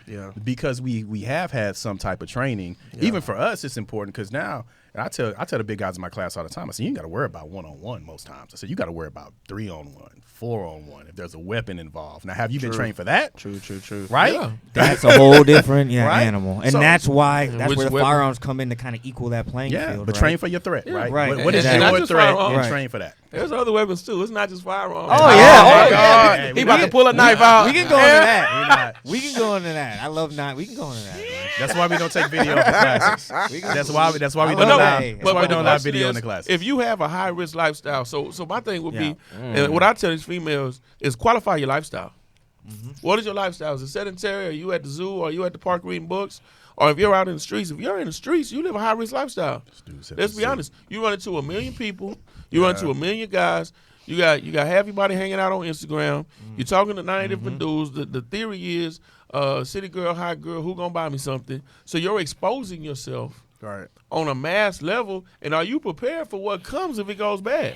because we have had some type of training. Even for us, it's important because now. And I tell the big guys in my class all the time, I say, you ain't got to worry about 1-on-1 most times. I said, you got to worry about 3-on-1, 4-on-1, if there's a weapon involved. Now, have you been trained for that? True. Right? Yeah. that's a whole different Right? animal. And So- that's where the Which weapon? firearms come in to kind of equal that playing field. But right? train for your threat, right? Right. What is And not your just threat? firearms. And Right. train for that. There's other weapons too. It's not just firearms. Oh, yeah. my Oh, God. yeah. He about to pull a knife out. We can go into that. We can go into that. I love not. We can go into that. Man. That's why we don't take video in the classes. That's why we But don't no, allow. hey, That's why we the don't allow question video in is, the classes. If you have a high risk lifestyle, so my thing would Yeah. be, and what I tell these females is qualify your lifestyle. What is your lifestyle? Is it sedentary? Are you at the zoo? Are you at the park reading books? Or if you're out in the streets, you live a high risk lifestyle. Let's be honest. You run into 1 million people. You run into 1 million guys. You got half your body hanging out on Instagram. You're talking to 9 different dudes. The theory is, city girl, hot girl, who gonna buy me something? So you're exposing yourself Right. on a mass level, and are you prepared for what comes if it goes bad?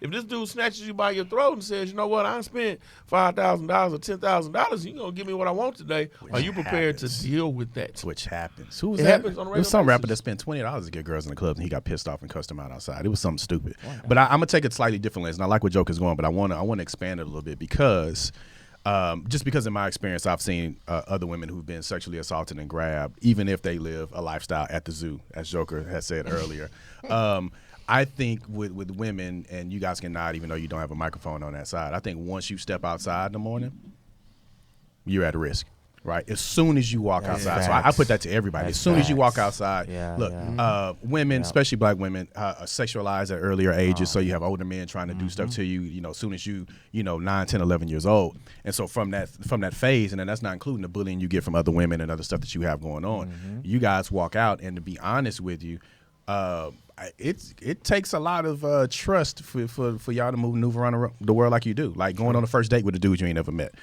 If this dude snatches you by your throat and says, you know what, I spent $5,000 or $10,000, you gonna give me what I want today, are you prepared to deal with that? Which happens. Who was It that? happens on a There was some regular rapper that basis. spent $20 to get girls in the club, and he got pissed off and cussed them out outside. It was something stupid. But I'm gonna take it slightly different lens, and I like where Joker's going, but I wanna expand it a little bit because. Just because in my experience, I've seen other women who've been sexually assaulted and grabbed, even if they live a lifestyle at the zoo, as Joker has said earlier. I think with women, and you guys can nod even though you don't have a microphone on that side, I think once you step outside in the morning, you're at risk. Right, as soon as you walk outside, so I put that to everybody. As soon as you walk outside, look, women, especially black women, are sexualized at earlier ages. So you have older men trying to do stuff to you, as soon as you 9, 10, 11 years old. And so from that phase, and then that's not including the bullying you get from other women and other stuff that you have going on. You guys walk out, and to be honest with you, it takes a lot of trust for y'all to move around the world like you do. Like going on a first date with a dude you ain't never met.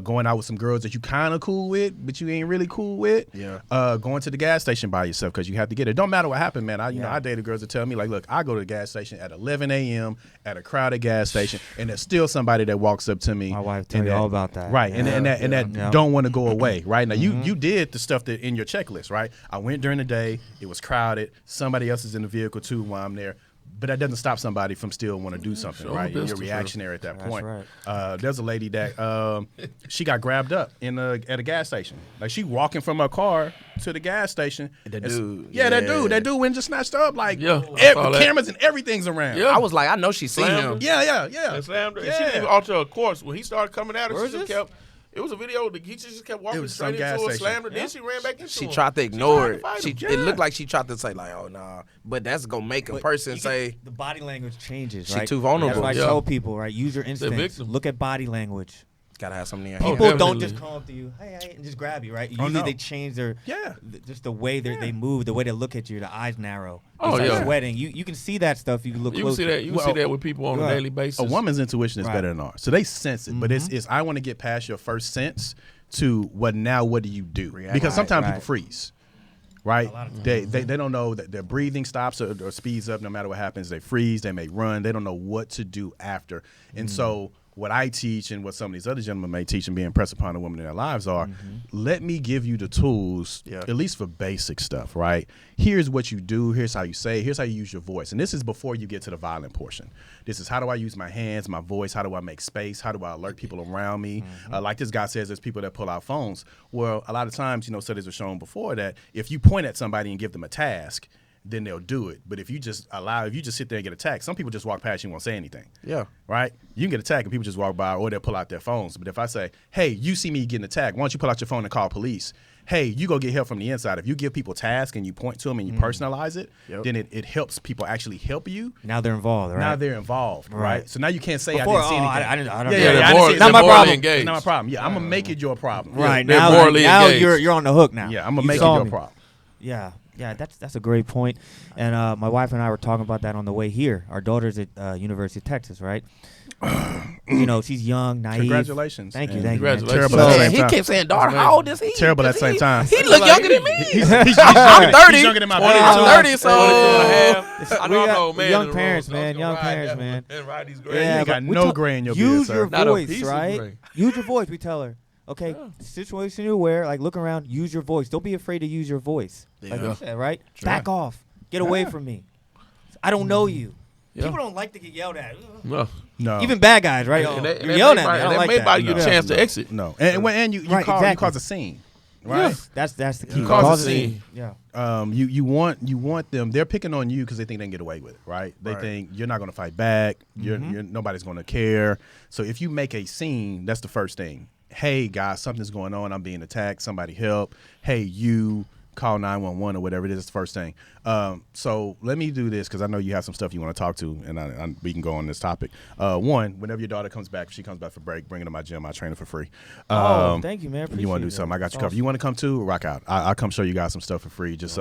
Going out with some girls that you kind of cool with, but you ain't really cool with. Yeah. Going to the gas station by yourself because you have to get it. Don't matter what happened, man. I dated girls that tell me like, look, I go to the gas station at 11 a.m. at a crowded gas station, and there's still somebody that walks up to me. My wife tell me all about that. Right, and that don't want to go away. Right now, you did the stuff that in your checklist. Right, I went during the day. It was crowded. Somebody else is in the vehicle too while I'm there. But that doesn't stop somebody from still want to do something, right? You're reactionary at that point. Right. There's a lady that she got grabbed up at a gas station. Like she walking from her car to the gas station. That dude. That dude went and just snatched her up. Like cameras and everything's around. Yeah. I was like, I know she seen him. Yeah. And slammed her. And she didn't even alter her course. When he started coming at her, she just kept. It was a video. He just kept walking straight into her, slammed her. Then she ran back into him. She tried to ignore it. It looked like she tried to say like, "Oh nah," but that's gonna make a person say the body language changes. She right? too vulnerable. That's why I tell people, right? Use your instincts. Look at body language. Gotta have something in your People hand. don't just come up to you, hey, and just grab you, right? Usually they change their just the way they move, the way they look at you, the eyes narrow. Sweating. You can see that stuff. You look. You can see that. You can see that with people on a daily basis. A woman's intuition is better than ours, so they sense it. But it's I want to get past your first sense to what do you do? Because sometimes people freeze. Right, they don't know that their breathing stops or speeds up. No matter what happens, they freeze. They may run. They don't know what to do after. And so, what I teach and what some of these other gentlemen may teach and be impressed upon the women in their lives are, let me give you the tools, at least for basic stuff. Right, here's what you do. Here's how you say. Here's how you use your voice. And this is before you get to the violent portion. This is how do I use my hands, my voice? How do I make space? How do I alert people around me? Like this guy says, there's people that pull out phones. Well, a lot of times, studies have shown before that if you point at somebody and give them a task, then they'll do it. But if you just sit there and get attacked, some people just walk past you and won't say anything. Yeah. Right? You can get attacked and people just walk by or they'll pull out their phones. But if I say, hey, you see me getting attacked, why don't you pull out your phone and call police? Hey, you go get help from the inside. If you give people tasks and you point to them and you personalize it, then it helps people actually help you. Now they're involved, right? Now they're involved, right? So now you can't say I didn't see anything. I don't not my problem. Engaged. Not my problem. Yeah, I'm going to make it your problem. Right. Now you're on the hook now. Yeah, I'm going to make it your problem. Yeah. Yeah, that's a great point. And my wife and I were talking about that on the way here. Our daughter's at University of Texas, right? She's young, naive. Congratulations. Thank you. Congratulations. Terrible at the same time. He kept saying, daughter, how old is he? Terrible at the same time. He look younger than me. I'm 30. He's younger than my parents. I'm 30, so. I don't know, man. Young parents, man. And ride these grades. You got no gray in your beard, use your voice, right? Use your voice, we tell her. Okay, situation you're aware, like look around, use your voice. Don't be afraid to use your voice. Like you said, right? Back off. Get away from me. I don't know you. People don't like to get yelled at. No. Even bad guys, right? You're yelling at me. I don't like that. They may buy you a chance to exit. No. And you cause a scene. Right? That's the key. You cause a scene. Yeah. You want them. They're picking on you because they think they can get away with it, right? They think you're not going to fight back. You're nobody's going to care. So if you make a scene, that's the first thing. Hey, guys, something's going on. I'm being attacked. Somebody help. Hey, you call 911 or whatever it is. It's the first thing. So let me do this because I know you have some stuff you want to talk to, and we can go on this topic. One, whenever your daughter comes back, if she comes back for break, bring her to my gym. I train her for free. Thank you, man. Appreciate you want to do something? I got you covered. You want to come too? Rock out. I'll come show you guys some stuff for free. Just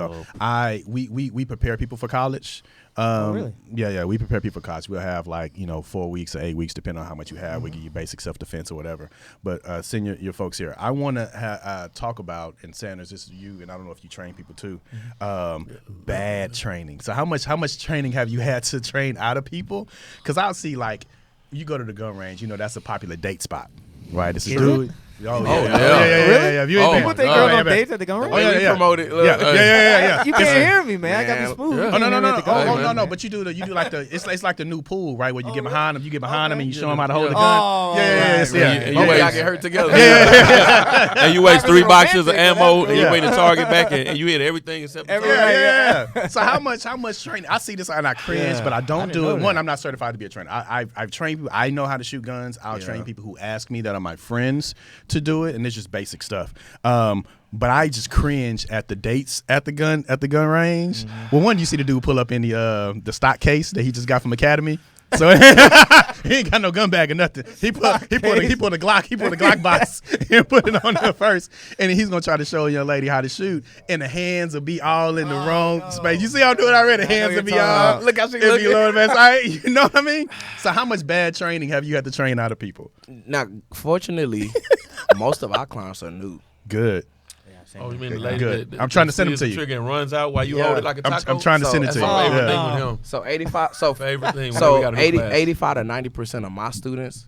we prepare people for college. Really? Yeah. We prepare people for college. We'll have 4 weeks or 8 weeks, depending on how much you have. We give you basic self-defense or whatever. But send your folks here. I want to talk about, and Sanders, this is you, and I don't know if you train people too, bad training. So how much training have you had to train out of people? Because I'll see, you go to the gun range, that's a popular date spot, right? This is dude. Yeah. Yeah. If you ain't people take girls on dates at the gun range? We promote it. Yeah. You can't hear me, man. I got to be smooth. No. But you do it's like the new pool, right? Where you get behind them, and you show them how to hold the gun. Yeah. And you y'all get hurt together. And you waste 3 boxes of ammo, and you wait to target back, and you hit everything except everything. So how much training? I see this and I cringe, but I don't do it. One, I'm not certified to be a trainer. I've trained people. I know how to shoot guns. I'll train people who ask me that are my friends to do it, and it's just basic stuff. But I just cringe at the dates at the gun range. Well, one, you see the dude pull up in the stock case that he just got from Academy. So he ain't got no gun bag or nothing. He put a Glock box and put it on there first, and then he's gonna try to show a young lady how to shoot, and the hands will be all in the wrong space. You see how I'm doing already? The hands will be all. Look how she it'll be looking. low advanced. All right, you know what I mean? So how much bad training have you had to train out of people? Now, fortunately, most of our clients are new. Good. Oh, you mean the lady Good. that I'm trying to send them squeezes to the you. trigger and runs out while you Yeah. hold it like a taco? I'm trying to send it So to you. That's my favorite Yeah. thing with him. So 85. So Favorite thing. So we got a new 80, class. 85 to 90% of my students,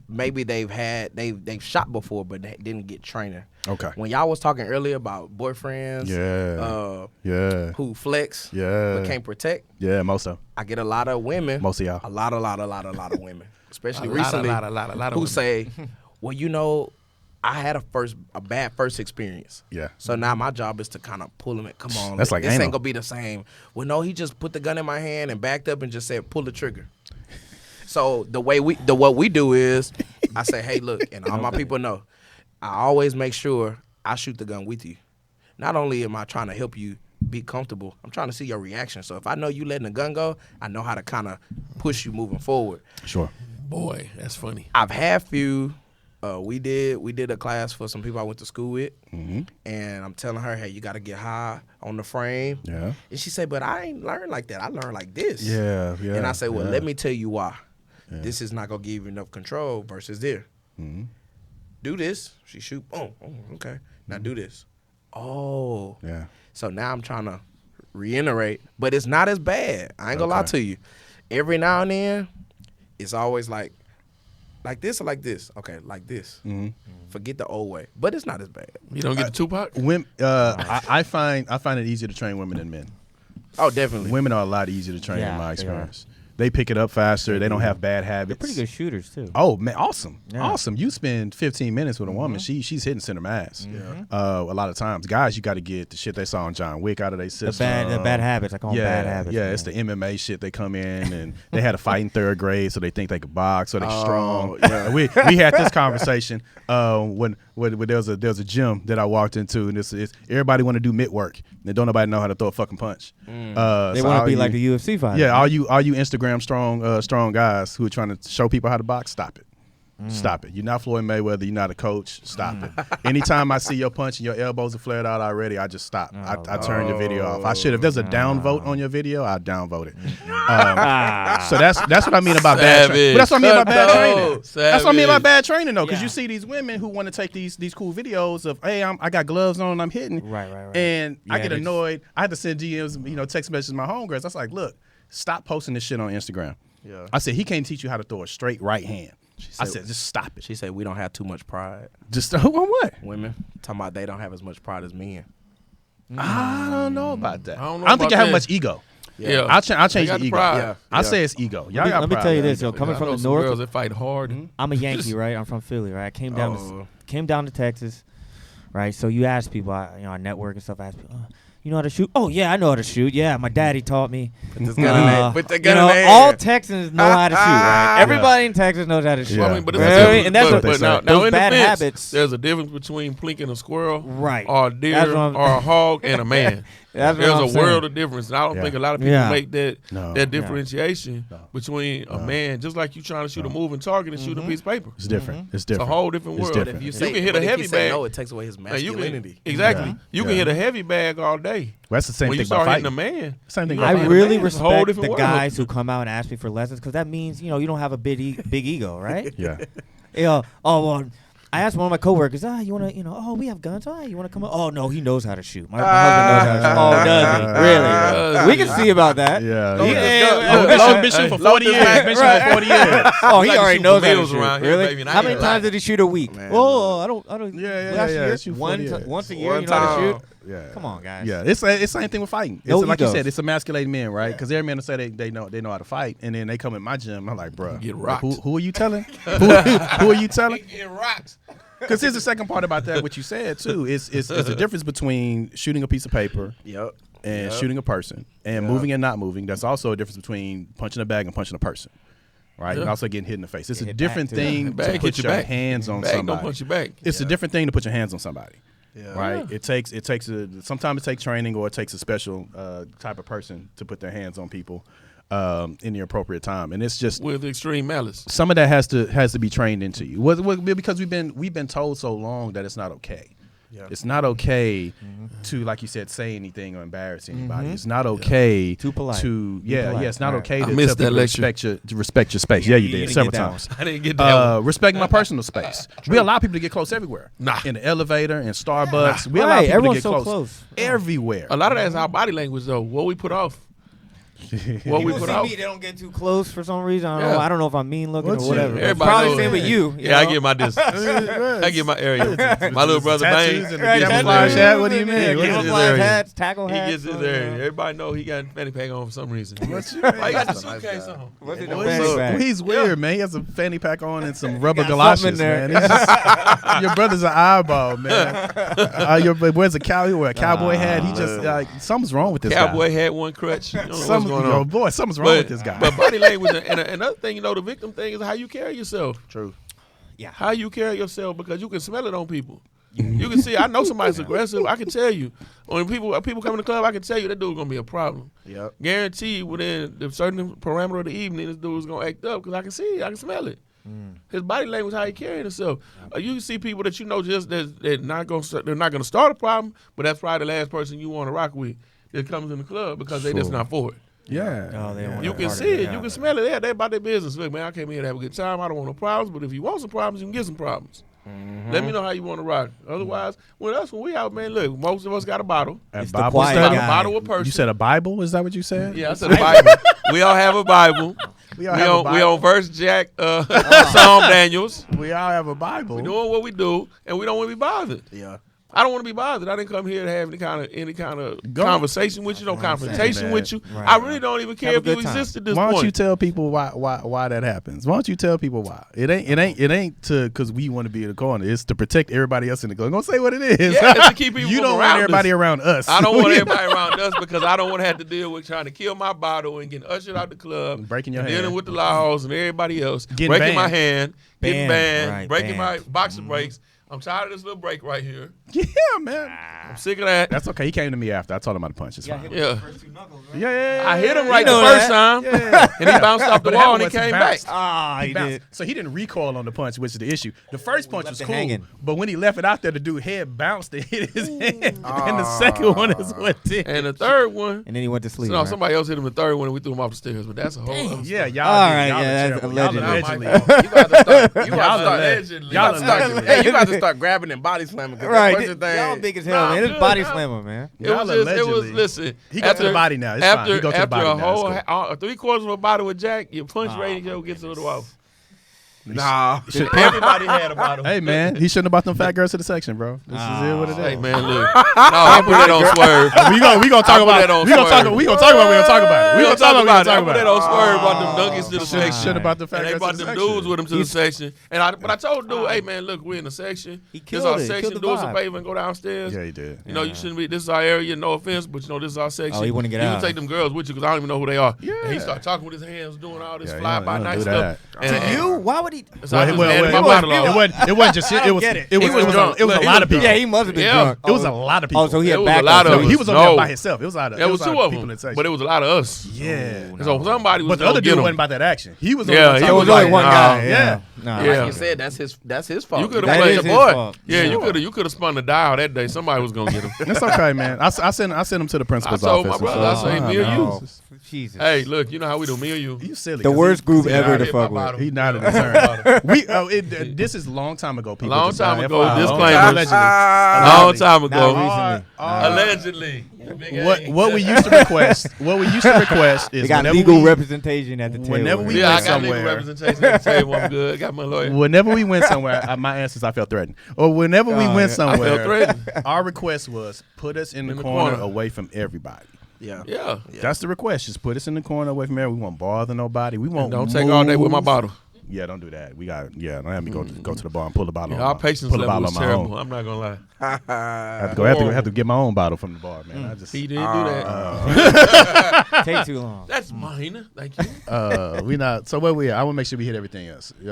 maybe they've shot before, but they didn't get training. Okay. When y'all was talking earlier about boyfriends, Yeah. who flex, Yeah. but can't protect, Yeah. Most of. I get a lot of women, Most of y'all. a lot of women, especially A lot recently, of who women. say, well, you know, I had a bad first experience. Yeah. So now my job is to kind of pull him in. Come on, That's like this anal. ain't gonna be the same. Well, no, he just put the gun in my hand and backed up and just said, pull the trigger. So what we do is, I say, hey, look, and all my people know, I always make sure I shoot the gun with you. Not only am I trying to help you be comfortable, I'm trying to see your reaction. So if I know you letting the gun go, I know how to kind of push you moving forward. Sure. Boy, that's funny. I've had few. We did a class for some people I went to school with, and I'm telling her, hey, you got to get high on the frame. Yeah. And she said, but I ain't learned like that. I learned like this. Yeah. Yeah. And I said, well, yeah. let me tell you why. Yeah. This is not gonna give you enough control versus there. Do this. She shoot. Oh, okay. Now do this. Oh. Yeah. So now I'm trying to reiterate, but it's not as bad. I ain't gonna lie to you. Every now and then, it's always like this or like this. Okay, like this. Forget the old way, but it's not as bad. You don't get the Tupac? I find it easier to train women than men. Oh, definitely. Women are a lot easier to train in Yeah, my they are. experience. They pick it up faster. They don't have bad habits. They're pretty good shooters too. Oh man, awesome, Yeah. awesome! You spend 15 minutes with a woman, she's hitting center mass. A lot of times, guys, you got to get the shit they saw on John Wick out of their system. The bad habits. I call them bad habits. Yeah, man. it's the MMA shit. They come in and they had a fight in third grade, so they think they could box, so they strong. yeah. We had this conversation when there was a gym that I walked into, and it's everybody want to do mitt work, and don't nobody know how to throw a fucking punch. They So want all to be you- like the UFC fighter. Yeah, all you Instagram strong guys who are trying to show people how to box, stop it. Stop it. You're not Floyd Mayweather. You're not a coach. Stop it. Anytime I see your punch and your elbows are flared out already, I just stop. I turn your video off. I should. If there's a down vote on your video, I downvote it. So that's what I mean about bad training. But that's what I mean about bad training. That's what I mean about bad training, though, because you see these women who want to take these cool videos of, hey, I got gloves on and I'm hitting. Right. And I Yeah, get they- annoyed. I had to send DMs, text messages to my homegirls. I was like, look, stop posting this shit on Instagram. Yeah. I said, he can't teach you how to throw a straight right hand. I said- said, just stop it. She said we don't have too much pride. Just on what? Women talking about they don't have as much pride as men. I don't know about that. I don't know I don't think about you have that. much ego. Yeah. I'll They change got the the ego. pride. Yeah. I say it's ego. Y'all got Let me pride. tell you this, yo. I Coming know from the some north, girls that fight hard. I'm a Yankee, right? I'm from Philly, right? I came down to Texas, right? So you ask people, our network and stuff. I ask people, you know how to shoot? Oh yeah, I know how to shoot. Yeah, my daddy taught me. Put this gun in there. Put the gun in there. all Texans know how to shoot, right? Everybody in Texas knows how to shoot. Yeah. I mean, but Yeah. it's Right? a difference. And that's but, what- but now those in bad defense, habits- there's a difference between plinking a squirrel, Right. or a deer, That's what I'm- or a hog, and a man. That's what There's I'm a saying. world of difference. And I don't Yeah. think a lot of people Yeah. make that No. differentiation between a man, just like you trying to shoot a moving target and shoot a piece of paper. It's different. It's It's a different. whole different It's world. different. If you You say can hit a but if heavy you say bag. no, it takes away his Man, you masculinity. can, exactly. Yeah. You can Yeah. hit a heavy bag all day. Well, that's the same When thing you about start hitting a fighting. man, Same thing you about I gotta fighting. fight a really man. It's a whole respect different the world. guys who come out and ask me for lessons because that means you don't have a big ego, right? Yeah. I asked one of my coworkers, you want to, we have guns. You want to come up? Oh, no, he knows how to shoot. My husband knows how to shoot. Oh, does he? Really? We can see about that. Yeah. Load yeah. this gun- Yeah, load yeah. this- Been shooting for load 40 this years. bag. Been shooting for 40 years. Oh, he Like already shoot knows for how to meals shoot. around here, Really? baby, and I How ain't many gonna times lie. did he shoot a week? Man, Oh, I don't. Yeah, last yeah, year, shoot 40 once years. a year, One you know how to time. shoot? Yeah. Come on, guys. Yeah, it's the same thing with fighting. It's No like you egos. said, it's emasculating men, right? Because every man will say they know how to fight, and then they come in my gym. I'm like, bro, Get rocked. who are you telling? who are you telling? It rocks. Because here's the second part about that. What you said too is the difference between shooting a piece of paper Yep. and shooting a person, and moving and not moving. That's also a difference between punching a bag and punching a person, right? Yeah. And also getting hit in the face. It's Get a hit different back, too. thing Bag to hit put you your back. hands on Bag don't somebody. punch you back. It's a different thing to put your hands on somebody. Yeah. Right. It takes sometimes it takes training, or it takes a special type of person to put their hands on people. in the appropriate time, and it's just with extreme malice. some of that has to be trained into you. Because we've been told so long that it's not okay. Yeah. It's not okay to, like you said, say anything or embarrass anybody. It's not okay Too polite. It's not okay I to missed tell that people lecture. to respect your space. Yeah, you you did didn't several get that times. I didn't get that one. Respect my personal space. We allow people to get close everywhere. Nah. In the elevator, in Starbucks. We allow Right, people everyone's to so get close. everywhere. A lot of that's our body language, though. What we put off. What we put off. They don't get too close for some reason. Yeah. I don't know if I'm mean looking What's or whatever. your- Everybody Probably knows. same with you. Yeah, I know? get my distance. I get my area. My little brother Bang. Tattoos and the Right, camouflage tattoos. hat. What do you Yeah, mean? What is camouflage it? hats, tackle He hats. gets his area. Everybody know he got a fanny pack on for some reason. What's your- Why you got the That's a nice suitcase guy. on? What's in Well, the fanny pack? he's weird, man. He has a fanny pack on and some rubber Got something galoshes, in there. man. He's just, your brother's an eyeball, man. Wears a a cowboy hat. He just like something's wrong with this Cowboy guy. had one crutch. You don't know what's going on. Boy, something's wrong with this guy. But body language and another thing, the victim thing is how you carry yourself. True. How you carry yourself, because you can smell it on people. You can see. I know somebody's aggressive. I can tell you. When people come in the club, I can tell you that dude's gonna be a problem. Yep. Guarantee within the certain parameter of the evening, this dude's gonna act up because I can see it. I can smell it. His body language, how he carrying himself. You can see people that you know just they're not gonna start a problem, but that's probably the last person you want to rock with that comes in the club because they just not for it. Yeah. Oh, they don't want You that can part of see it. yeah. You can smell it. They about their business. Look, man, I came here to have a good time. I don't want no problems. But if you want some problems, you can get some problems. Let me know how you want to rock. Otherwise, when we out, man, look, most of us got a bottle. It's the Bible quiet study? guy. A bottle of person. You said a Bible? Is that what you said? Yeah, I said a Bible. We all have a Bible. We all have a Bible. We on Verse Jack, Psalm Daniels. We all have a Bible. We doing what we do, and we don't want to be bothered. Yeah. I don't want to be bothered. I didn't come here to have any kind of conversation with you, no confrontation man. with you. Right. I really don't even care Have if a you good time. exist at this Why don't point. you tell people why that happens? Why don't you tell people why? It ain't to because we want to be in the corner. It's to protect everybody else in the corner. Gonna say what it is. Yeah, it's to keep people You from don't around want everybody us. around us. I don't want everybody around us because I don't want to have to deal with trying to kill my bottle and getting ushered out the club, Breaking your and hand. dealing with the laws and everybody else, Getting breaking my banned. hand, getting banned, Right, breaking banned. my boxer breaks. I'm tired of this little break right here. Yeah, man. I'm sick of that. That's okay. He came to me after. I told him how to punch. It's fine. Yeah, Yeah. I hit him right know the first that. time, Yeah. and he bounced off the But it wall and he happened came once back. he bounced. Ah, he Bounced. did. So he didn't recoil on the punch, which is the issue. The first punch left was it cool, hanging. but when he left it out there, the dude head bounced and hit his hand. And the second one is what did. And the third one, And then he went to sleep. no, right? somebody else hit him the third one and we threw him off the stairs. But that's a whole other Yeah, y'all. All did. right, Y'all yeah, are that's terrible. Y'all allegedly. allegedly. You about to start. You Y'all about to start. allegedly. You about to start. allegedly. Hey, you about to start grabbing and body slamming. 'cause Right. that punching thing- Y'all big as hell, Nah, man. It's good, body nah. slammer, man. It was just, allegedly. listen. He go to the body now. It's fine. He go to the body a now. whole, It's cool. 3/4 of a bottle with Jack, your punch ratio gets a little off. Nah. Everybody had a bottle. Hey man, he shouldn't have brought them fat girls to the section, bro. This is it. What it is. Hey man, look. No, I put that on Swerve. We gonna talk I put about that it. on We gonna talk. Swerve. We gonna talk about. We gonna talk about it. We gonna talk about it. I Talk put that about on Swerve. Brought them donkeys to the it. section. Shouldn't have brought the fat And they girls brought to the them section. dudes with them to the section. But I told dude, hey man, look, we're in the section. He This killed our it. section. Killed the Do us a vibe. favor and go downstairs. Yeah, he did. You know, you shouldn't be. This is our area. No offense, but you know, this is our section. Oh, he wouldn't get you out. can take them girls with you because I don't even know who they are. Yeah. And he started talking with his hands, doing all this Yeah, fly you by don't night do stuff. that. And You? Why would he? so I just handed my It bottle off. wasn't just it. It was. get it. It was. He was drunk. It was a lot of people. Yeah, he must have been Yeah. drunk. It was a lot of people. Oh, so he It had was a back lot up. of So he us. was over there No. by himself. It was a lot of. There was two of people in them, the section. but it was a lot of us. Yeah. So somebody was But the gonna other get dude him. wasn't about that action. He was. Yeah, over he there There was was only like, one nah. guy. Yeah. Yeah. Nah. Yeah. Like you said, that's his fault. You could've That played is the his boy. fault. Yeah, Yeah. you could have spun the dial that day. Somebody was gonna get him. That's okay, man. I sent him to the principal's I told office. my brother, I say, me or you. no. Jesus. Hey, look, you know how we do, me or you. You silly. The 'cause worst he- group he ever nodded. to hit my fuck with. bottle. He nodded his turn. This is a long time ago, people. Long Just, time ago, FYI. disclaimer. Allegedly. Long time ago. Not Allegedly. What we used to request is They got whenever legal we, representation at the table. whenever we Yeah, I went got legal somewhere. representation at the table. I'm good. Got my lawyer. Whenever we went somewhere, my answers I felt threatened. Or whenever we went I somewhere, felt threatened. our request was put us in the the corner corner. away from everybody. Yeah. Yeah. That's the request. Just put us in the corner away from everybody. We won't bother nobody. We won't. Don't take all day with my move. bottle. Yeah, don't do that. We got. Yeah, don't have me go to the bar and pull the bottle. Yeah, on our my- patience pull the level bottle was on my own. terrible. I'm not gonna lie. I have to get my own bottle from the bar, man. I just. He didn't do that. Take too long. That's mine. Thank you. We not. So where we at? I want to make sure we hit everything else. We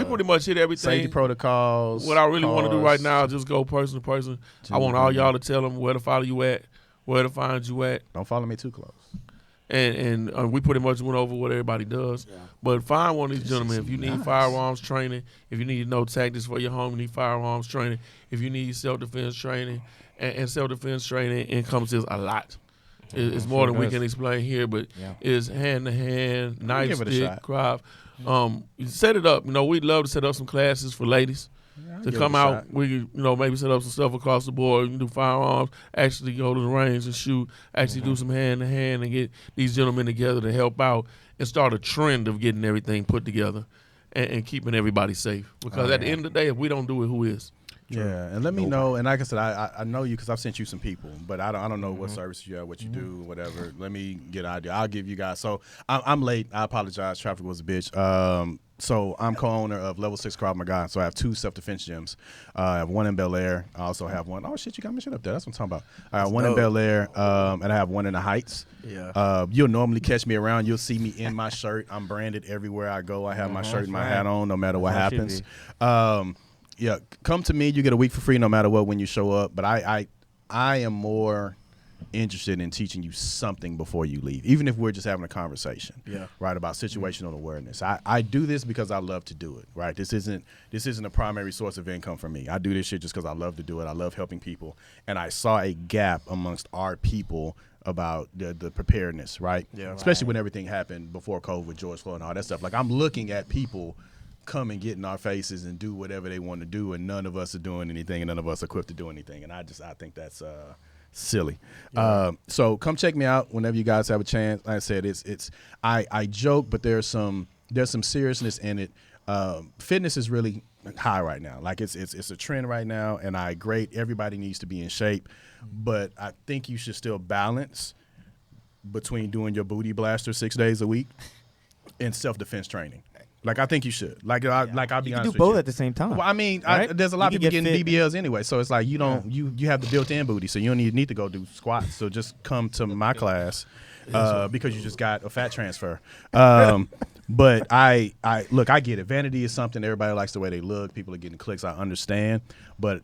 pretty much hit everything. Safety protocols. What I really want to do right cars. now is just go person to person. I want all y'all to tell them where to follow you at, where to find you at. Don't follow me too close. and we pretty much went over what everybody does. Yeah. But find one of these gentlemen. If you need firearms training, if you need to know tactics for your home, you need firearms training. If you need self-defense training, and self-defense training encompasses a lot. It's more than we can explain here, but it's hand-to-hand, knife, stick, Krav. You set it up. We'd love to set up some classes for ladies. To come out, we maybe set up some stuff across the board. You can do firearms, actually go to the range and shoot, actually do some hand-to-hand and get these gentlemen together to help out and start a trend of getting everything put together and keeping everybody safe. Because at the end of the day, if we don't do it, who is? Yeah, and let me know. And like I said, I know you because I've sent you some people, but I don't know what services you have, what you do, whatever. Let me get an idea. I'll give you guys. So I'm late. I apologize. Traffic was a bitch. So I'm co-owner of Level 6 Krav Maga. So I have 2 self-defense gyms. I have one in Bel Air. I also have one. Oh, shit, you got my shit up there. That's what I'm talking about. I have one in Bel Air, and I have one in the Heights. Yeah. You'll normally catch me around. You'll see me in my shirt. I'm branded everywhere I go. I have my shirt and my hat on no matter what happens. Yeah, come to me. You get a week for free no matter what when you show up. But I am more interested in teaching you something before you leave, even if we're just having a conversation, right, about situational awareness. I do this because I love to do it, right? This isn't a primary source of income for me. I do this shit just because I love to do it. I love helping people, and I saw a gap amongst our people about the preparedness, right? Yeah, especially when everything happened before COVID, George Floyd, and all that stuff. Like, I'm looking at people come and get in our faces and do whatever they want to do, and none of us are doing anything, and none of us are equipped to do anything. And I think that's silly. Yeah. So come check me out whenever you guys have a chance. Like I said, I joke, but there's some seriousness in it. Fitness is really high right now. Like it's a trend right now, and I agree. Everybody needs to be in shape, but I think you should still balance between doing your booty blaster 6 days a week and self-defense training. Like, I think you should. Like, I'll be honest with you. You can do both at the same time. Well, I mean, right? There's a lot of people getting BBLs anyway, so it's like you don't you have the built-in booty, so you don't need to go do squats. So just come to my class because you just got a fat transfer. But I look, I get it. Vanity is something. Everybody likes the way they look. People are getting clicks. I understand. But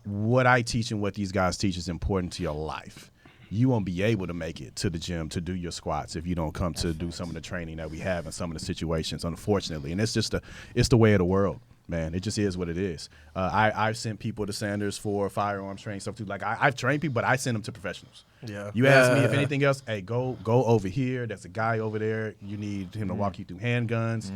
what I teach and what these guys teach is important to your life. You won't be able to make it to the gym to do your squats if you don't come to do some of the training that we have in some of the situations, unfortunately. And it's just it's the way of the world, man. It just is what it is. I've sent people to Sanders for firearms training stuff too. Like, I've trained people, but I send them to professionals. Yeah. You ask me if anything else, hey, go over here. There's a guy over there. You need him to walk you through handguns.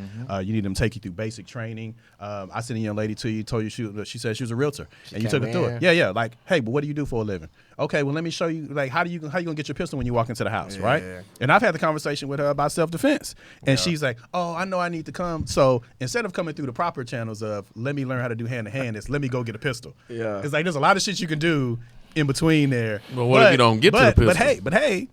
You need him to take you through basic training. I sent a young lady to you, told you she said she was a realtor, and you took her through it. Yeah. Like, hey, but what do you do for a living? Okay, well, let me show you. Like, how you gonna get your pistol when you walk into the house, right? And I've had the conversation with her about self-defense, and she's like, oh, I know I need to come. So instead of coming through the proper channels of let me learn how to do hand-to-hand, it's let me go get a pistol. Yeah, it's like there's a lot of shit you can do in between there. But what if you don't get to the pistol? But hey,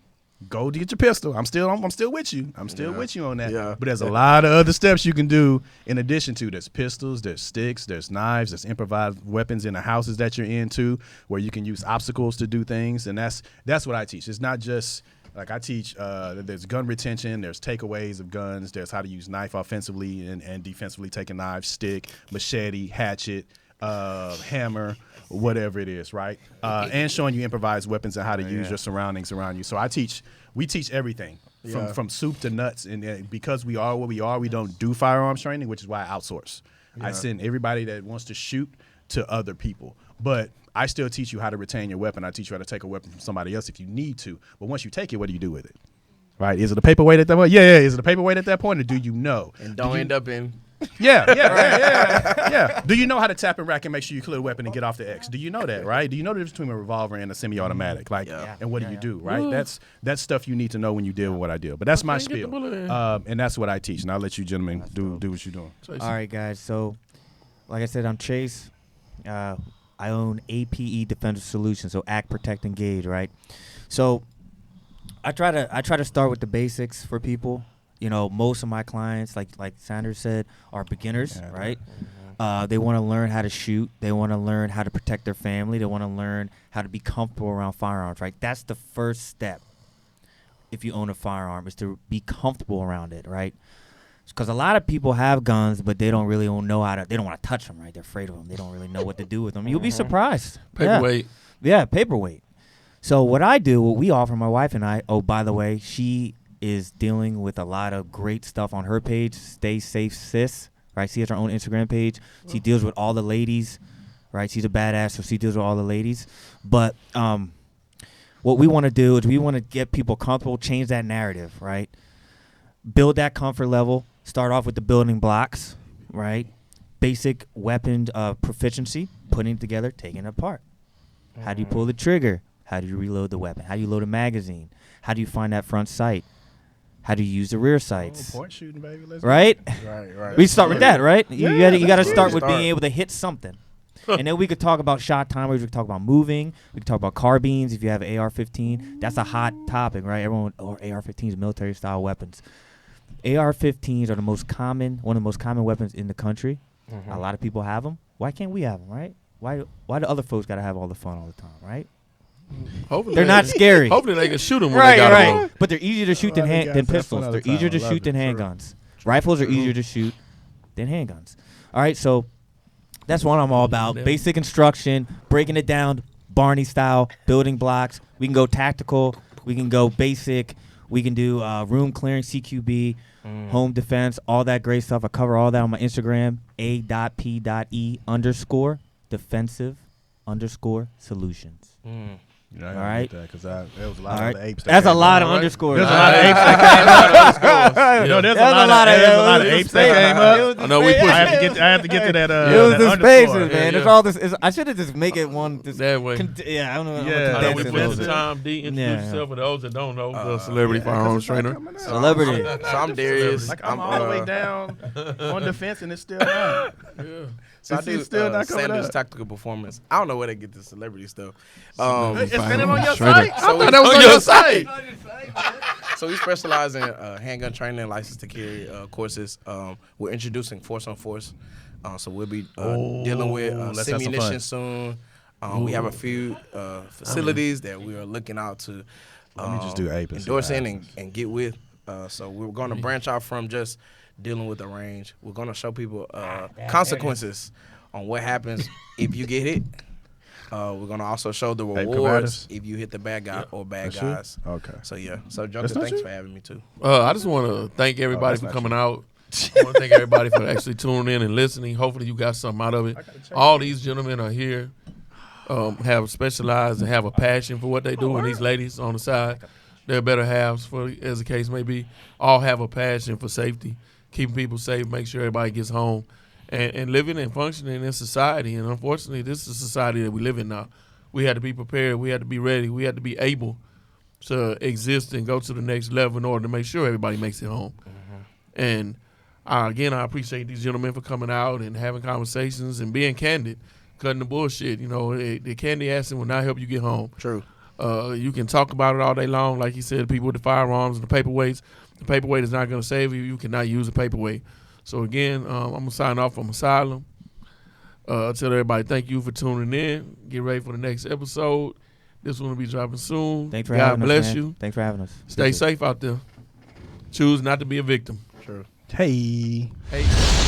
go to get your pistol. I'm still with you. I'm still with you on that. Yeah. But there's a lot of other steps you can do in addition to there's pistols, there's sticks, there's knives, there's improvised weapons in the houses that you're into where you can use obstacles to do things. And that's what I teach. It's not just like I teach there's gun retention, there's takeaways of guns, there's how to use knife offensively and defensively, take a knife, stick, machete, hatchet, hammer, whatever it is, right? And showing you improvised weapons and how to use your surroundings around you. So we teach everything from soup to nuts. And because we are what we are, we don't do firearms training, which is why I outsource. Yeah. I send everybody that wants to shoot to other people. But I still teach you how to retain your weapon. I teach you how to take a weapon from somebody else if you need to. But once you take it, what do you do with it? Right? Is it a paperweight at that point? Yeah. Is it a paperweight at that point, or do you know? And don't end up in... Yeah. Do you know how to tap and rack and make sure you clear the weapon and get off the X? Do you know that, right? Do you know the difference between a revolver and a semi-automatic? Like, and what do you do, right? That's stuff you need to know when you deal with what I deal. But that's my spiel, and that's what I teach. And I'll let you gentlemen do what you're doing. All right, guys. So, like I said, I'm Chase. I own APE Defensive Solutions, so Act, Protect, Engage, right? So, I try to start with the basics for people. You know, most of my clients, like Sanders said, are beginners, right? They want to learn how to shoot. They want to learn how to protect their family. They want to learn how to be comfortable around firearms, right? That's the first step if you own a firearm, is to be comfortable around it, right? Because a lot of people have guns, but they don't really know how to, they don't want to touch them, right? They're afraid of them. They don't really know what to do with them. You'll be surprised. Paperweight. Yeah, paperweight. So what we offer, my wife and I, oh, by the way, she is dealing with a lot of great stuff on her page, Stay Safe Sis, right? She has her own Instagram page. She deals with all the ladies, right? She's a badass, so she deals with all the ladies. But what we want to do is we want to get people comfortable, change that narrative, right? Build that comfort level. Start off with the building blocks, right? Basic weapon proficiency, putting it together, taking it apart. How do you pull the trigger? How do you reload the weapon? How do you load a magazine? How do you find that front sight? How do you use the rear sights? Point shooting, baby. Let's Right? Right. We start with that, right? Yeah, you got to start with start. being able to hit something. And then we could talk about shot timers. We could talk about moving. We could talk about carbines if you have an AR-15. That's a hot topic, right? Everyone, AR-15s, military-style weapons. AR-15s are one of the most common weapons in the country. A lot of people have them. Why can't we have them, right? Why do other folks got to have all the fun all the time, right? Hopefully They're not scary. Hopefully they can shoot them when they got them. But they're easier to shoot than pistols. They're easier to shoot than handguns. Rifles are easier to shoot than handguns. All right, so that's what I'm all about. Basic instruction, breaking it down, Barney style, building blocks. We can go tactical. We can go basic. We can do room clearing, CQB, home defense, all that great stuff. I cover all that on my Instagram, a.p.e_defensive_solutions. Yeah, All right. Because there was a lot All of right. apes. That's a lot of underscores. There's a lot of apes that came up. No, there's a lot of apes that came up. I know we push. I have to get to that. It was that the underscore. spaces, man. Yeah. It's all this. I should have just make it one. That way. Yeah, I don't know. Yeah. I know we Condensing put the those. time. D, introduce Yeah. yourself for those that don't know. The celebrity firearms trainer. Celebrity. So I'm Darius. Like I'm all the way down on the fence and it's still not. Yeah. So I It's do still not coming Sanders up. Tactical Performance. I don't know where they get the celebrity stuff. It's been on your Trainer. site. So we, that was on your site. so we specialize in handgun training, license to carry courses. We're introducing force on force. So we'll be dealing with let's have some simunition fun. soon. We have a few facilities that we are looking out to Let me just do ape and see endorse what in happens. and get with. So we're going to branch out from just dealing with the range. We're going to show people consequences on what happens if you get hit. We're going to also show the Ape rewards Combatives? if you hit the bad guy or bad That's you? guys. Okay. So yeah. So Junker, That's not thanks you? for having me too. I just want to thank everybody that's for not coming out. I want to thank everybody for actually tuning in and listening. Hopefully you got something out of it. All these gentlemen are here, have specialized and have a passion for what they do, and these ladies on the side, they're better halves, for as the case may be, all have a passion for safety, keeping people safe, make sure everybody gets home, and living and functioning in society. And unfortunately, this is the society that we live in now. We had to be prepared. We had to be ready. We had to be able to exist and go to the next level in order to make sure everybody makes it home. And again, I appreciate these gentlemen for coming out and having conversations and being candid, cutting the bullshit. You know, the candy acid will not help you get home. True. You can talk about it all day long, like you said, people with the firearms and the paperweights. The paperweight is not going to save you. You cannot use a paperweight. So again, I'm going to sign off from Asylum. Tell everybody thank you for tuning in. Get ready for the next episode. This one will be dropping soon. Thanks for God having us. bless man. you. Thanks for having us. Stay safe out there. Choose not to be a victim. True. Hey. Hey.